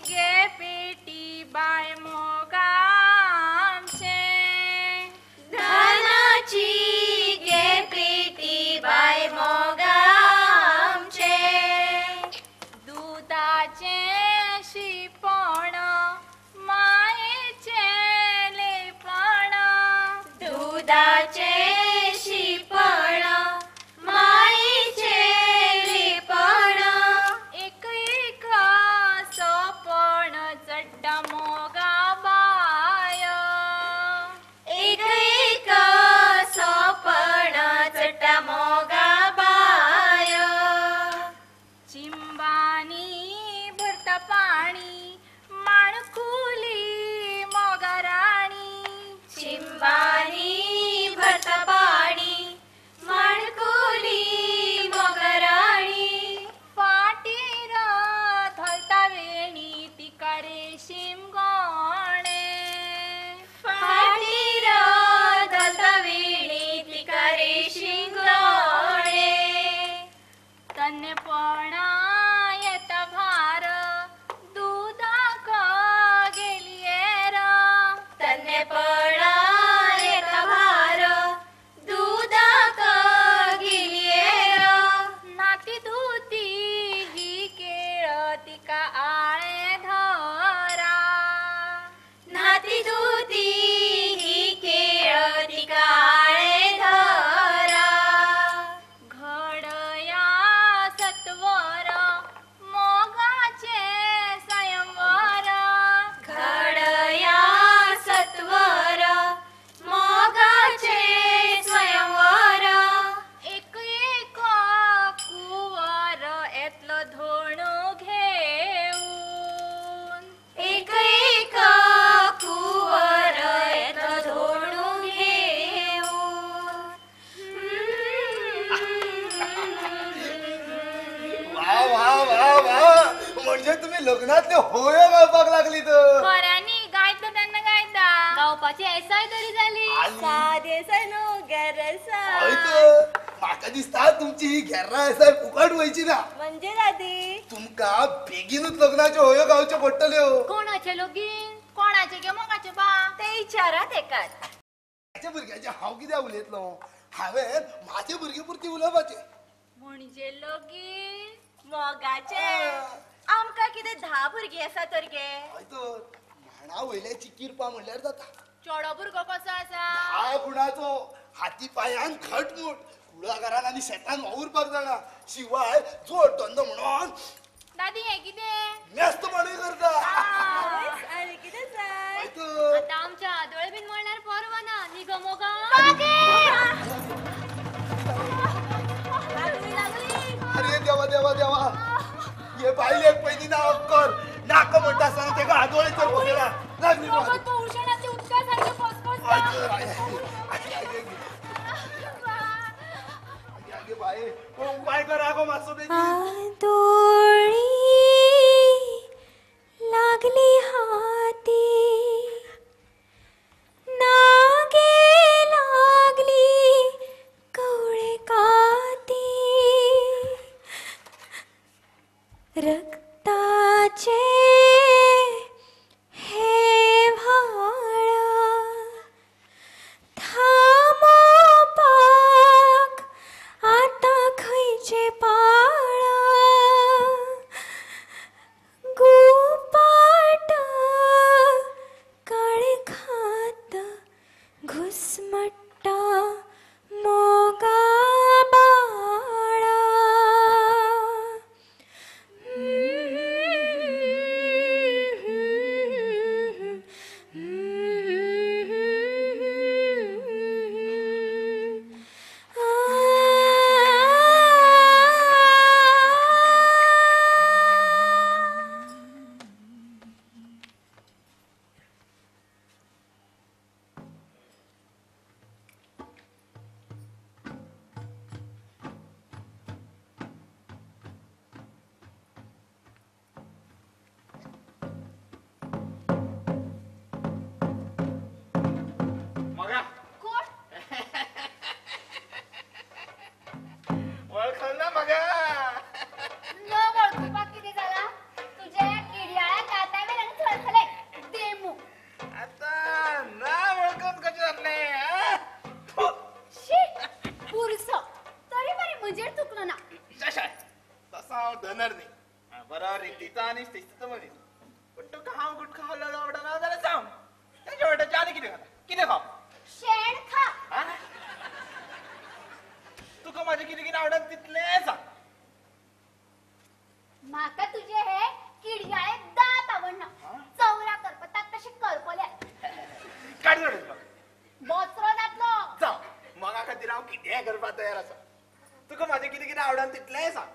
गे पेटी बाय मोगामचे धनाची गे पेटी बाय मोगामचे दुधाचे शिपण मायेचे लेपण दुधाचे शिपण मायेचे लेपण एक एक सोपण चड्डा मोगा बाय एक एक सोपण चड्डा मोगा बाय चिंबानी भरत पाणी माणकुली मोगराणी चिंबानी भरत पाणी माणकुली मोगराणी फाटीर धलता वेणी तिका रेशीम गोणे फाटीर धलता वेणी तिका रेशीम गोणे तन्नेपणा येता भार दुधाक गेलिएर तन्नेपणा येता भार दुधाक गेलिएर नाती धुती ही केळ तिका आळे धरा नाती धुती ही केळ तिका आळे धरा घडया सत्वर मोगाचे स्वयंवर घडया सत्वर मोगाचे स्वयंवर एक एक कुवर येतलो धोणू घेऊन एक एक कुवर येतलो धोणू घेऊन वा वा वा वा म्हणजे तुम्ही लग्नातले होय गावपाक लागली तर खऱ्यानी गायता त्यांना गायता गावपाची ऐसाय तरी झाली आली. साधे सनो गरसा होय तर म्हाका दिसता तुमची ही घेर्रा आसा फुकट वयची ना म्हणजे दादी तुमका बेगीनच लग्नाचे होयो गावचे पडटल्यो कोणाचे लोगीन कोणाचे गे मोगाचे बा ते विचारात एकात माझ्या भुरग्याचे हांव कित्याक उलयतलो हांवें म्हाजे भुरगे पुरती उलोवपाचे म्हणजे लोगीन मोगाचे आमका कितें 10 भुरगीं आसा तर गे हय तर म्हाणा वयल्याची किरपा म्हणल्यार जाता चोडो भुरगो कसो आसा हा गुणाचो हाती पांयान खटमूट कुळागरान आनी शेतान वावुरपाक जाणा शिवाय जोड धंदो म्हणून दादी हे कितें मेस्तपणूय करता आनी कितें जाय हय तर आता आमच्या आदोळे बीन म्हणल्यार परवाना न्ही गो मोगा अरे देवा देवा देवा हे बायलेक पयली ना अक्कल नाका म्हणटा आसतना तेका आदोळे तर बसयला लागली फकत तो उशणाचे उदका सारखे फसफसता आगे बाये उपाय करा गो मातसो बेगीन आदोळी लागली हाती नागे लागली कवळे काती रक्ताचे हे व्हाळ थांबोवपाक आता खंयचे पाळ गुपाट काळखात घुसमट्टा मोगा बाळा ना म्हाका न वळखुपाक कितें जाला तुजे किडयाळ्या काताय वेल्यान थरथले देमू आता ना वळखत कशें जातलें शी पुरसो तरी बरी म्हजेर चुकलो ना शशाय तसो हांव धनर न्ही बरो रितीचो आनी शिस्तीचो मनीस पूण तुका हांव गुटखा खाल्लो आवडना जाल्यार सांग तेच्या वाट्याचें आनी कितें खाव शेण खा हा? तुका माझे कितें कितें आवडत तितलें सांग म्हाका तुजे हे किडयाळे दात आवडना चवरा करपतात तशे करपल्या काढ म्हाका बोचरो जातलो जावं मगा खातीर हांव कितें करपाक तयार आसा तुका माझे कितें कितें आवडत तितलें सांग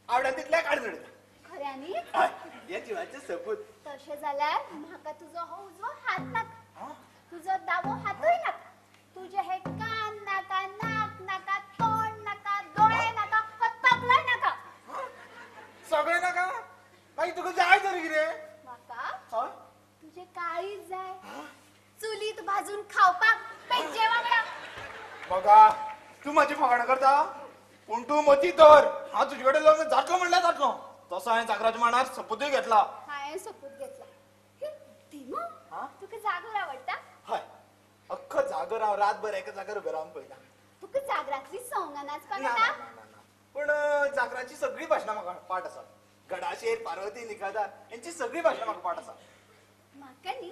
आवडत तितलें काड खऱ्यांनी हय हे जिवाचें सबूत तशें जाल्यार म्हाका तुजो हो उजवो हात नाका तुजो दावो हातूय नाका तुजे हे कान नाका नाक नाका तोंड नाका दोळे नाका तकलोय नाका सगळें नाका मागीर तुका जाय तरी कितें म्हाका तुजे काळीज जाय चुलीत भाजून खावपाक पेजे वांगडा बघा तू माझी फकाणां करता पूण तू मती धर हांव तुजे कडेन लग्न जातलो म्हणल्यार जातलो तसो हांवें जागराच्या मांडार सपूतूय घेतला हांवें सपूत घेतला दिमो तुका जागोर आवडटा हय अख्खो जागर हांव रातभर एका जाग्यार उबें रावन पळयता तुका जागरातली सोंगां नाचपाक ना, येता ना, ना, ना. पूण जागराची सगळी भाशणां म्हाका पाठ आसा गडाशेर पार्वती निकादार यांची सगळी भाशणां म्हाका पाठ आसा म्हाका न्ही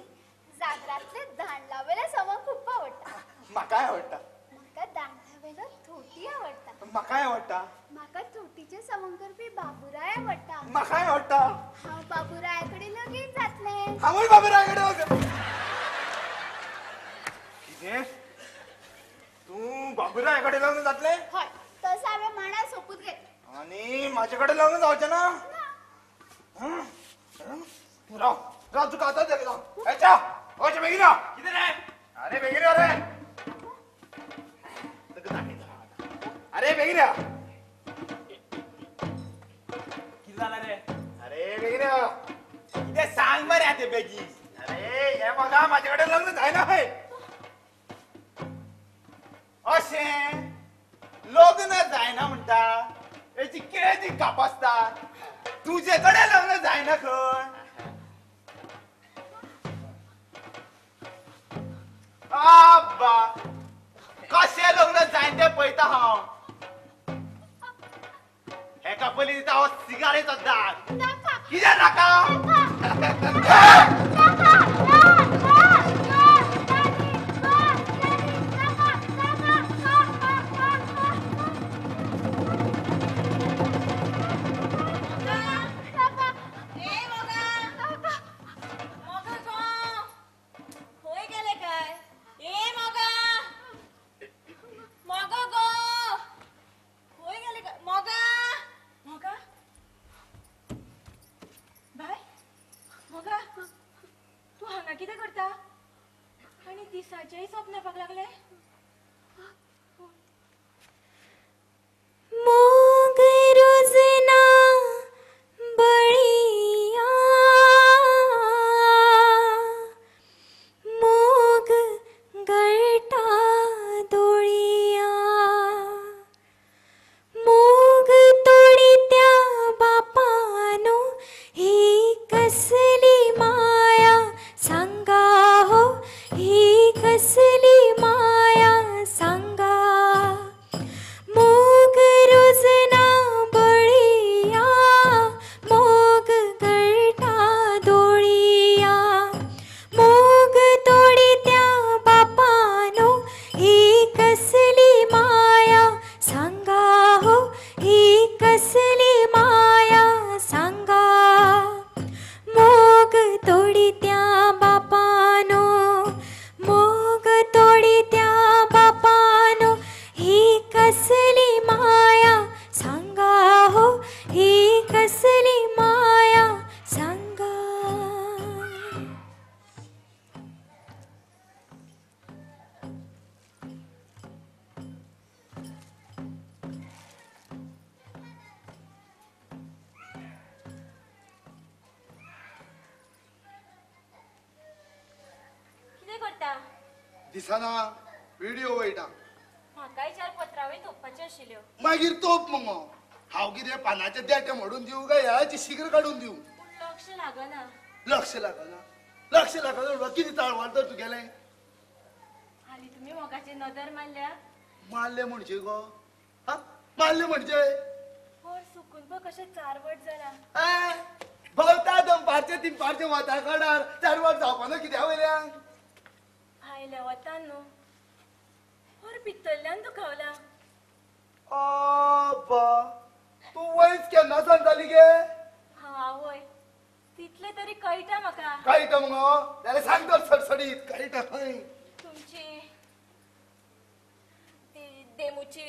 जागरातले दांडलावेले सोंग खूब आवडटा म्हाकाय आवडटा म्हाका दांडलावेलो थोटी आवडटा म्हाकाय आवडटा म्हाका थोटीचे सोंग करपी बाबुराय आवडटा म्हाकाय आवडटा हांव बाबुराया कडेन लगीन जातलें हांवूय बाबराय कडेन वचप कितें तूं बाबुराय कडेन लग्न जातलें हय तसो हांवें मांडार सोपूत घेतला आनी म्हाजे कडेन लग्न जावचें ना राव राव तुका आतांच दाखयता हेच्या वच बेगीन यो कितें रे अरे बेगीन यो रे तुका दाखयता अरे बेगीन यो कितें जालां रे अरे बेगीन यो कितें सांग मरे आतां बेगीन अरे हे बघा माझे कडेन लग्न जायना हय अशें लग्न जायना म्हणटा हेची कितें ती कापासता तुजे कडेन लग्न जायना खंय आब्बा कशें लग्न जायन तें पळयता हांव हेका पयलीं दिता हो सिगारेचो दाग नाका कितें नाका तू हांगा कितें करता आनी दिसाचेय स्वप्न येवपाक लागले मोग रोजना बळिया मोग गळटा दोळिया मोग तोडित्या बापानो ही कसली माया सांगा हो ही कसली माया सांगा मोग रोजना बळिया मोग गळटा दोळिया मोग तोडित्या बापानो ही कसली माया सांगा हो ही कसली माया सांगा मोग तोडित्या बापानो मोग तोडित्या बापानो ही कसली माया सांगा हो ही कसली माया सांगा कितें करता दिसना व्हिडिओ वयटा म्हाकाय 4 पत्रावळी तोपपाच्यो आशिल्ल्यो. मागीर तोप मगो हांव कितें पानाचे देटे मोडून दिवं काय ह्याची शिगर काडून दिवं. पूण लक्ष लागना. लक्ष लागना कितें ताळवळ तर तुगेलें हालीं तुमी मोगाचेर नदर मारल्या. मारले म्हणजे गो हा मारले म्हणजे पोर सुकून पळय कशें 4 वट जाला. भोंवता दनपारचे 3 पारचे वता काडार 4 वर जावपाना कित्या वयल्यान भायल्या वतान न्हू पोर भितरल्यान दुखावला. तू वयस केन्ना सांगताली गे आवय तितले तरी कळटा म्हाका. कळटा मगो जाल्यार सांग तर सडसडीत कळटा खंय तुमची देमुची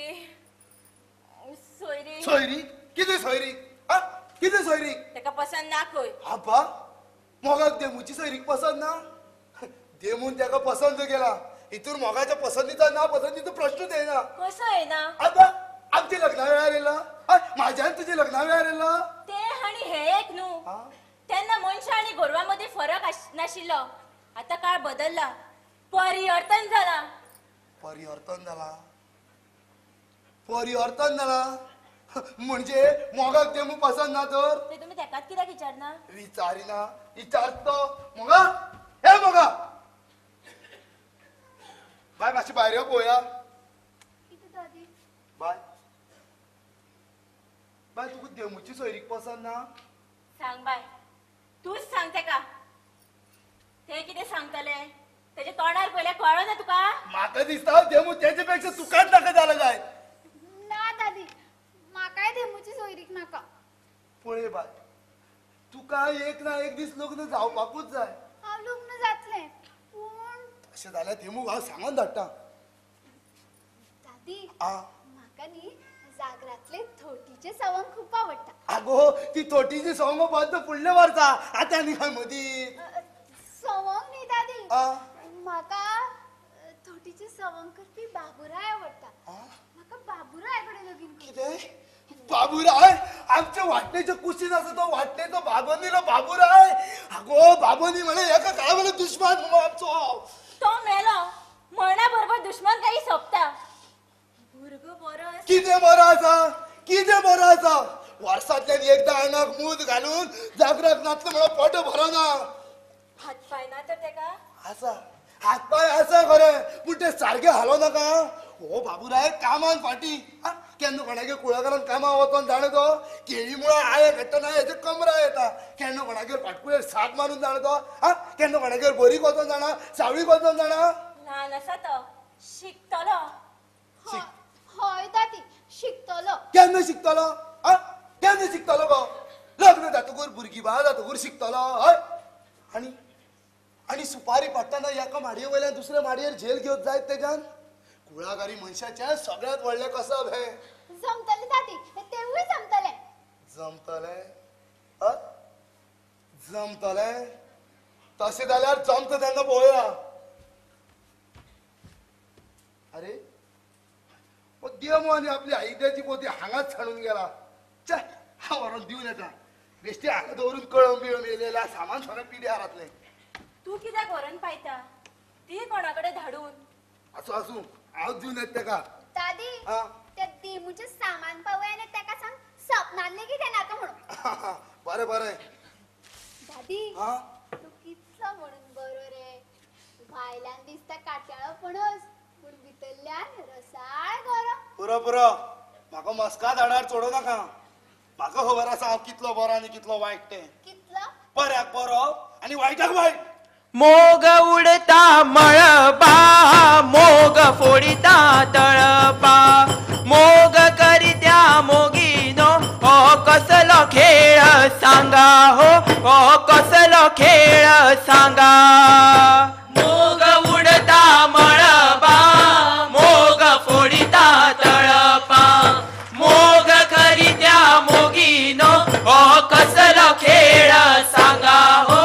सोयरी. सोयरी कितें सोयरीक कितें सोयरीक ताका पसंद ना खंय. आबा मोगाक देमूची सोयरीक पसंद ना देमून ताका पसंद केला हितून मोगाच्या पसंतीचा ना पसंतीचो प्रश्नच येना. कसो येना. आबा आमच्या लग्ना वेळार येयला माझ्या तुझ्या लग्ना वेळार येयला. ते आनी हे एक न्हू तेन्ना मनशां आनी गोरवां मदीं फरक नाशिल्लो. आतां काळ बदलला परिवर्तन जाला. परिवर्तन जाला म्हणजे मोगाक देमू पसंद ना तर ते तुमी तेकाच कित्याक विचारना. विचारिना विचारतो मोगा हे मोगा बाय मातशी भायर यो पळोवया. कितें दादी बाय बाय तुका देमूची सोयरीक पसंद ना. सांग बाय तूच सांग तेका ते कितें सांगतले तेजे तोंडार पयल्यार कळ्ळो ना तुका. म्हाका दिसता देमू तेच्या पेक्षा तुकाच नाका जाला जाय. ना दादी म्हाकाय देमूची सोयरीक नाका. पळय बाय तुका एक ना एक दीस लग्न जावपाकूच जाय. हांव लग्न जातलें पूण अशें जाल्यार देमूक हांव सांगून धाडटा. दादी आ म्हाका न्ही जागरातले थोटीचे सवंग खूप आवडटा. आगो ती थोटीची सोंग बंद फुडले वर्सा आतां आनी खंय मदीं सवंग न्ही दादी आ म्हाका थोटीचे सवंग करपी बाबुराय आवडटा. म्हाका बाबुराय कडेन लगीन कर. कितें बाबूराय आमच्या वाटणेच्या कुशीन आसा तो वाटणेचो बाबनीलो बाबूराय. आगो बाबनी म्हणे एका काळा वेळा दुश्मन मगो आमचो. तो मेलो मरणा बरोबर दुश्मन काही सोंपता. भुरगो बरो आसा. कितें बरो आसा वर्सांतल्यान एकदा आंगाक मूत घालून जागराक नाचलो म्हणून पोट भरना. हात पाय ना तर तेका आसा हात पाय आसा खरें पूण ते सारखे हालो नाका. हो बाबूराय कामान फाटी केन्ना कोणागेर कुळागरान कामां वचोन जाणा तो केळी मुळा आये घेतना हेजे कमरा येता. केन्ना कोणागेर फाटकुळेर साथ मारून जाणा तो केन्ना कोणागेर बरीक वचोन जाणा सावळीक वचोन जाणा. ल्हान आसा तो शिकतलो. हय दादी शिकतलो. केन्ना शिकतलो केन्ना शिकतलो गो लग्न जातकूर भुरगीं बाळ जातकूर शिकतलो हय. आनी सुपारी पडटना एका माडये वयल्यान दुसऱ्या माडयेर झेल घेवत जायत तेच्यान कुळागरी मनशाचें सगळ्यांत व्हडलें कसब हें. जमतले दादी तेवूय जमतले. जमतलें तशें जाल्यार जमता तेन्ना पळोवया. अरे देव आनी आपली आयद्याची पोती हांगाच हाडून गेला. च्या हांव व्हरोन दिवन येता. बेश्टी हांगा दवरून कळम बिळम येयलेल्या सामान सगळें पिड्यार जातलें. तू कित्याक व्हरून पायता ती कोणा कडेन धाडून. आसूं हांव दिवन येता तेका. दादी त्या देमूचे सामान पावय आनी तेका सांग सपनान लेगीत येनाका म्हणून. बरें दादी तू कितलो म्हणून बरो रे. भायल्यान दिसता काट्याळो पणस पूण भितरल्यान रसाळ गरो. पुरो म्हाका मस्का झाडार चोडू नाका. म्हाका खबर आसा हांव कितलो बरो आनी कितलो वायट तें. कितलो बऱ्याक बरो आनी वायटाक वायट. मोग उडता मळबा मोग फोडिता तळपा मोग करित्या मोगीनो हो कसलो खेळ सांगा हो कसलो खेळ सांगा. मोग उडता मळबा मोग फोडिता तळपा मोग करित्या मोगीनो हो कसलो खेळ सांगा हो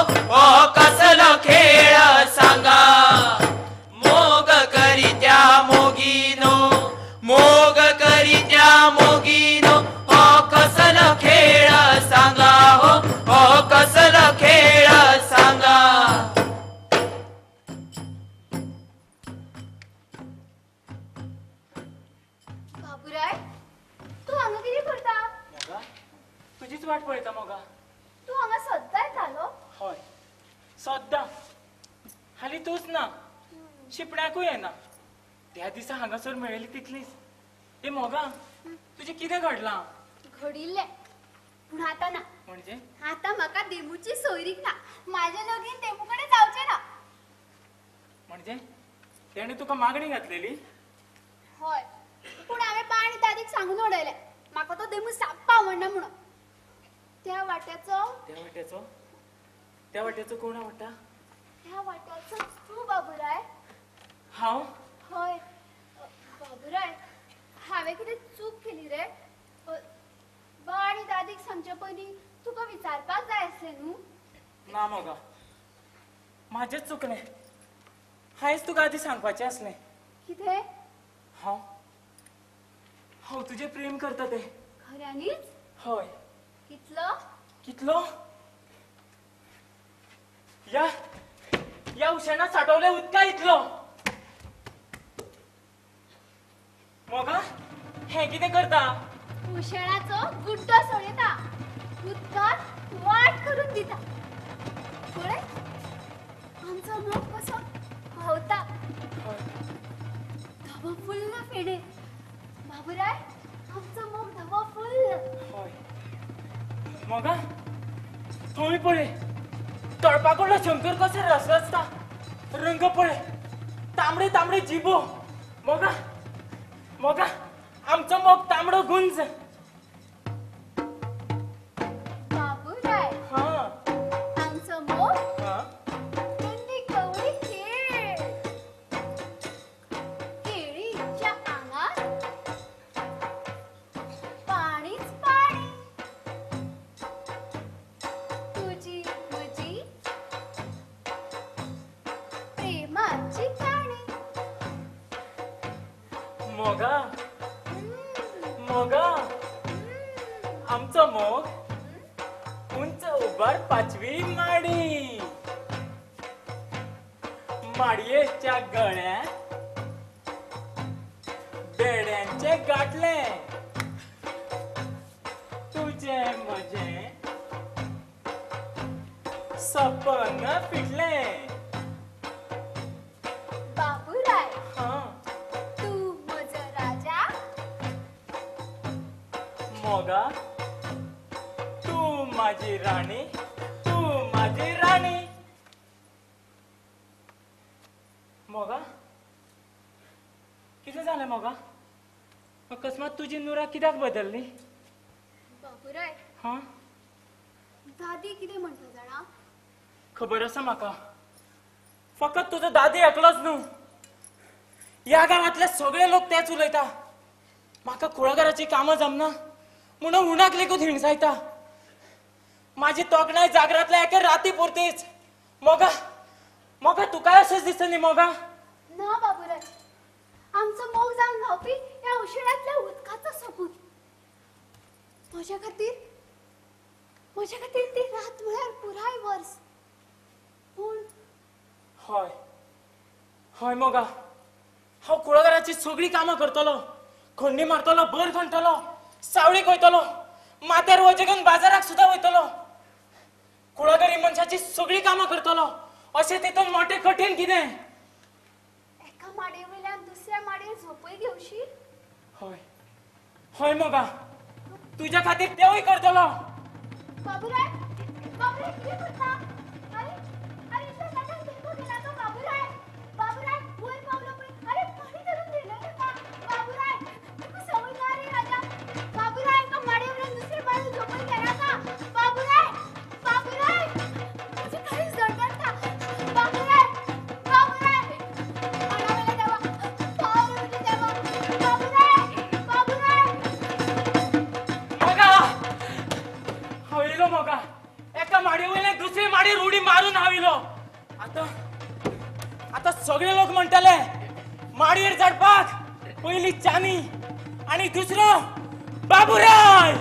कसलो खेळ सांगा. मोग करित्या मोगीनो मोग करित्या मोगीनो हो कसलो खेळ सांगा हो कसलो खेळ सांगा. वाट पळयता मोगा. तू हांगा सद्दां येतालो? हय सद्दां. हाली तूच ना, शिपण्याकूय येना. त्या दिसा हांगासर मेळिल्ली तितलीच. ए मोगा, तुजें कितें घडलां? घडिल्ले पूण आतां ना. म्हणजे आतां म्हाका देमूची सोयरीक ना. म्हाजें लगीन देमू कडेन जावचें ना. म्हणजे तेणे तुका मागणी घातलेली? हय, पूण हांवें पाणी दादीक सांगून उडयलें म्हाका तो देमू साप्प आवडना म्हणून. त्या वाट्याचो कोण आवडटा? त्या वाट्याचो तूं बाबुराय. हांव? हय बाबुराय, हांवें कितें चूक केली रे? बा आनी दादीक सांगचे पयलीं तुका विचारपाक जाय आसलें न्हू? ना मोगा, म्हाजेंच चुकलें. हांवेंच तुका आदी सांगपाचें आसलें. कितें? हांव तुजें प्रेम करता तें. खऱ्यांनीच? हय. कितलो? कितलो? या उशेणात साठवल्या उदका इतलो. मोगा, हें कितें करता? उशेणाचो गुड्डो सोडयता, उदकांत वाट करून दिता. पळय, आमचो मोग कसो व्हांवता. धबो फुल्ल फेणे. बाबुराय, आमचो मोग धबो फुल्ल. हय. मोगा, थंय पळय, तळपाकडलो शंकर कसो रसरसता. रंग पळय, तांबडे तांबडे जिबो. मोगा, आमचो मोग तांबडो गुंज. बाबुराय, आमचो मोग थंडी कवळी खेळ. केळीच्या आंगात पाणीच पाणी. तुझी म्हजी प्रेमाची काणी. मोगा, आमचो मोग उंच उबार 5वी माडी. माडयेच्या गळ्यात बेड्यांचे गाठले. तुझे म्हजे सपन फिटले. बाबुराय, तू म्हजो राजा. मोगा, तू माझी राणी. तू माझी राणी. मोगा, कितें जालें मोगा? अकस्मात तुजी नुरा कित्याक बदलली? बाबुराय, दादी कितें म्हणटा जाणा? खबर आसा म्हाका. फकत तुजो दादी एकलोच न्हू, ह्या गांवांतले सगळे लोक तेच उलयता. म्हाका कुळागराची कामां जमना म्हणून हुणाक लेगून हिणसायता. माझी तोखणाय जागरांतल्या एके राती पुरतीच. मोगा तुकाय अशेंच दिसता न्ही मोगा? ना बाबुराय, आमचो मोग जावन व्हांवपी ह्या उशेणांतल्या उदकाचो सोबूत. म्हज्या खातीर ती रात म्हळ्यार पुराय वर्स. पूण हय मोगा, हांव कुळागराची सगळीं कामां करतलो. खंडी मारतलो, भर खणटलो, सावळीक वयतलो, माथ्यार वजे घेवन बाजाराक सुद्दां वयतलो. कुळागरी मनशाची सगळीं कामां करतलो. अशें तितून मोठें कठीण कितें? एका माडये वयल्यान दुसऱ्या माडयेर झोपय घेवशी. हय मोगा, तुज्या खातीर तेवूय करतलो. बाबुराय, कितें करता? अरे इतल्या ताटात भेटो गेला तो बाबुराय. बाबुराय, वयर पावलो पळय. अरे पाणी धरून दिलें ताका. बाबुराय, तुका संवय ना रे राजा. बाबुराय, एका माडये वयल्यान दुसऱ्या माडयेर झोपय गेला का? बाबुराय, तुजें काळीज धडधडटा. बाबुराय, पाना देवा, पावले उडी देवा. बाबुराय. मोगा, हांव येयलो मोगा. एका माडये वयल्यान दुसरे माडयेर उडी मारून हांव येयलो. आता सगळे लोक म्हणटले माडयेर चडपाक पयली चानी आणि दुसरो बाबुराय.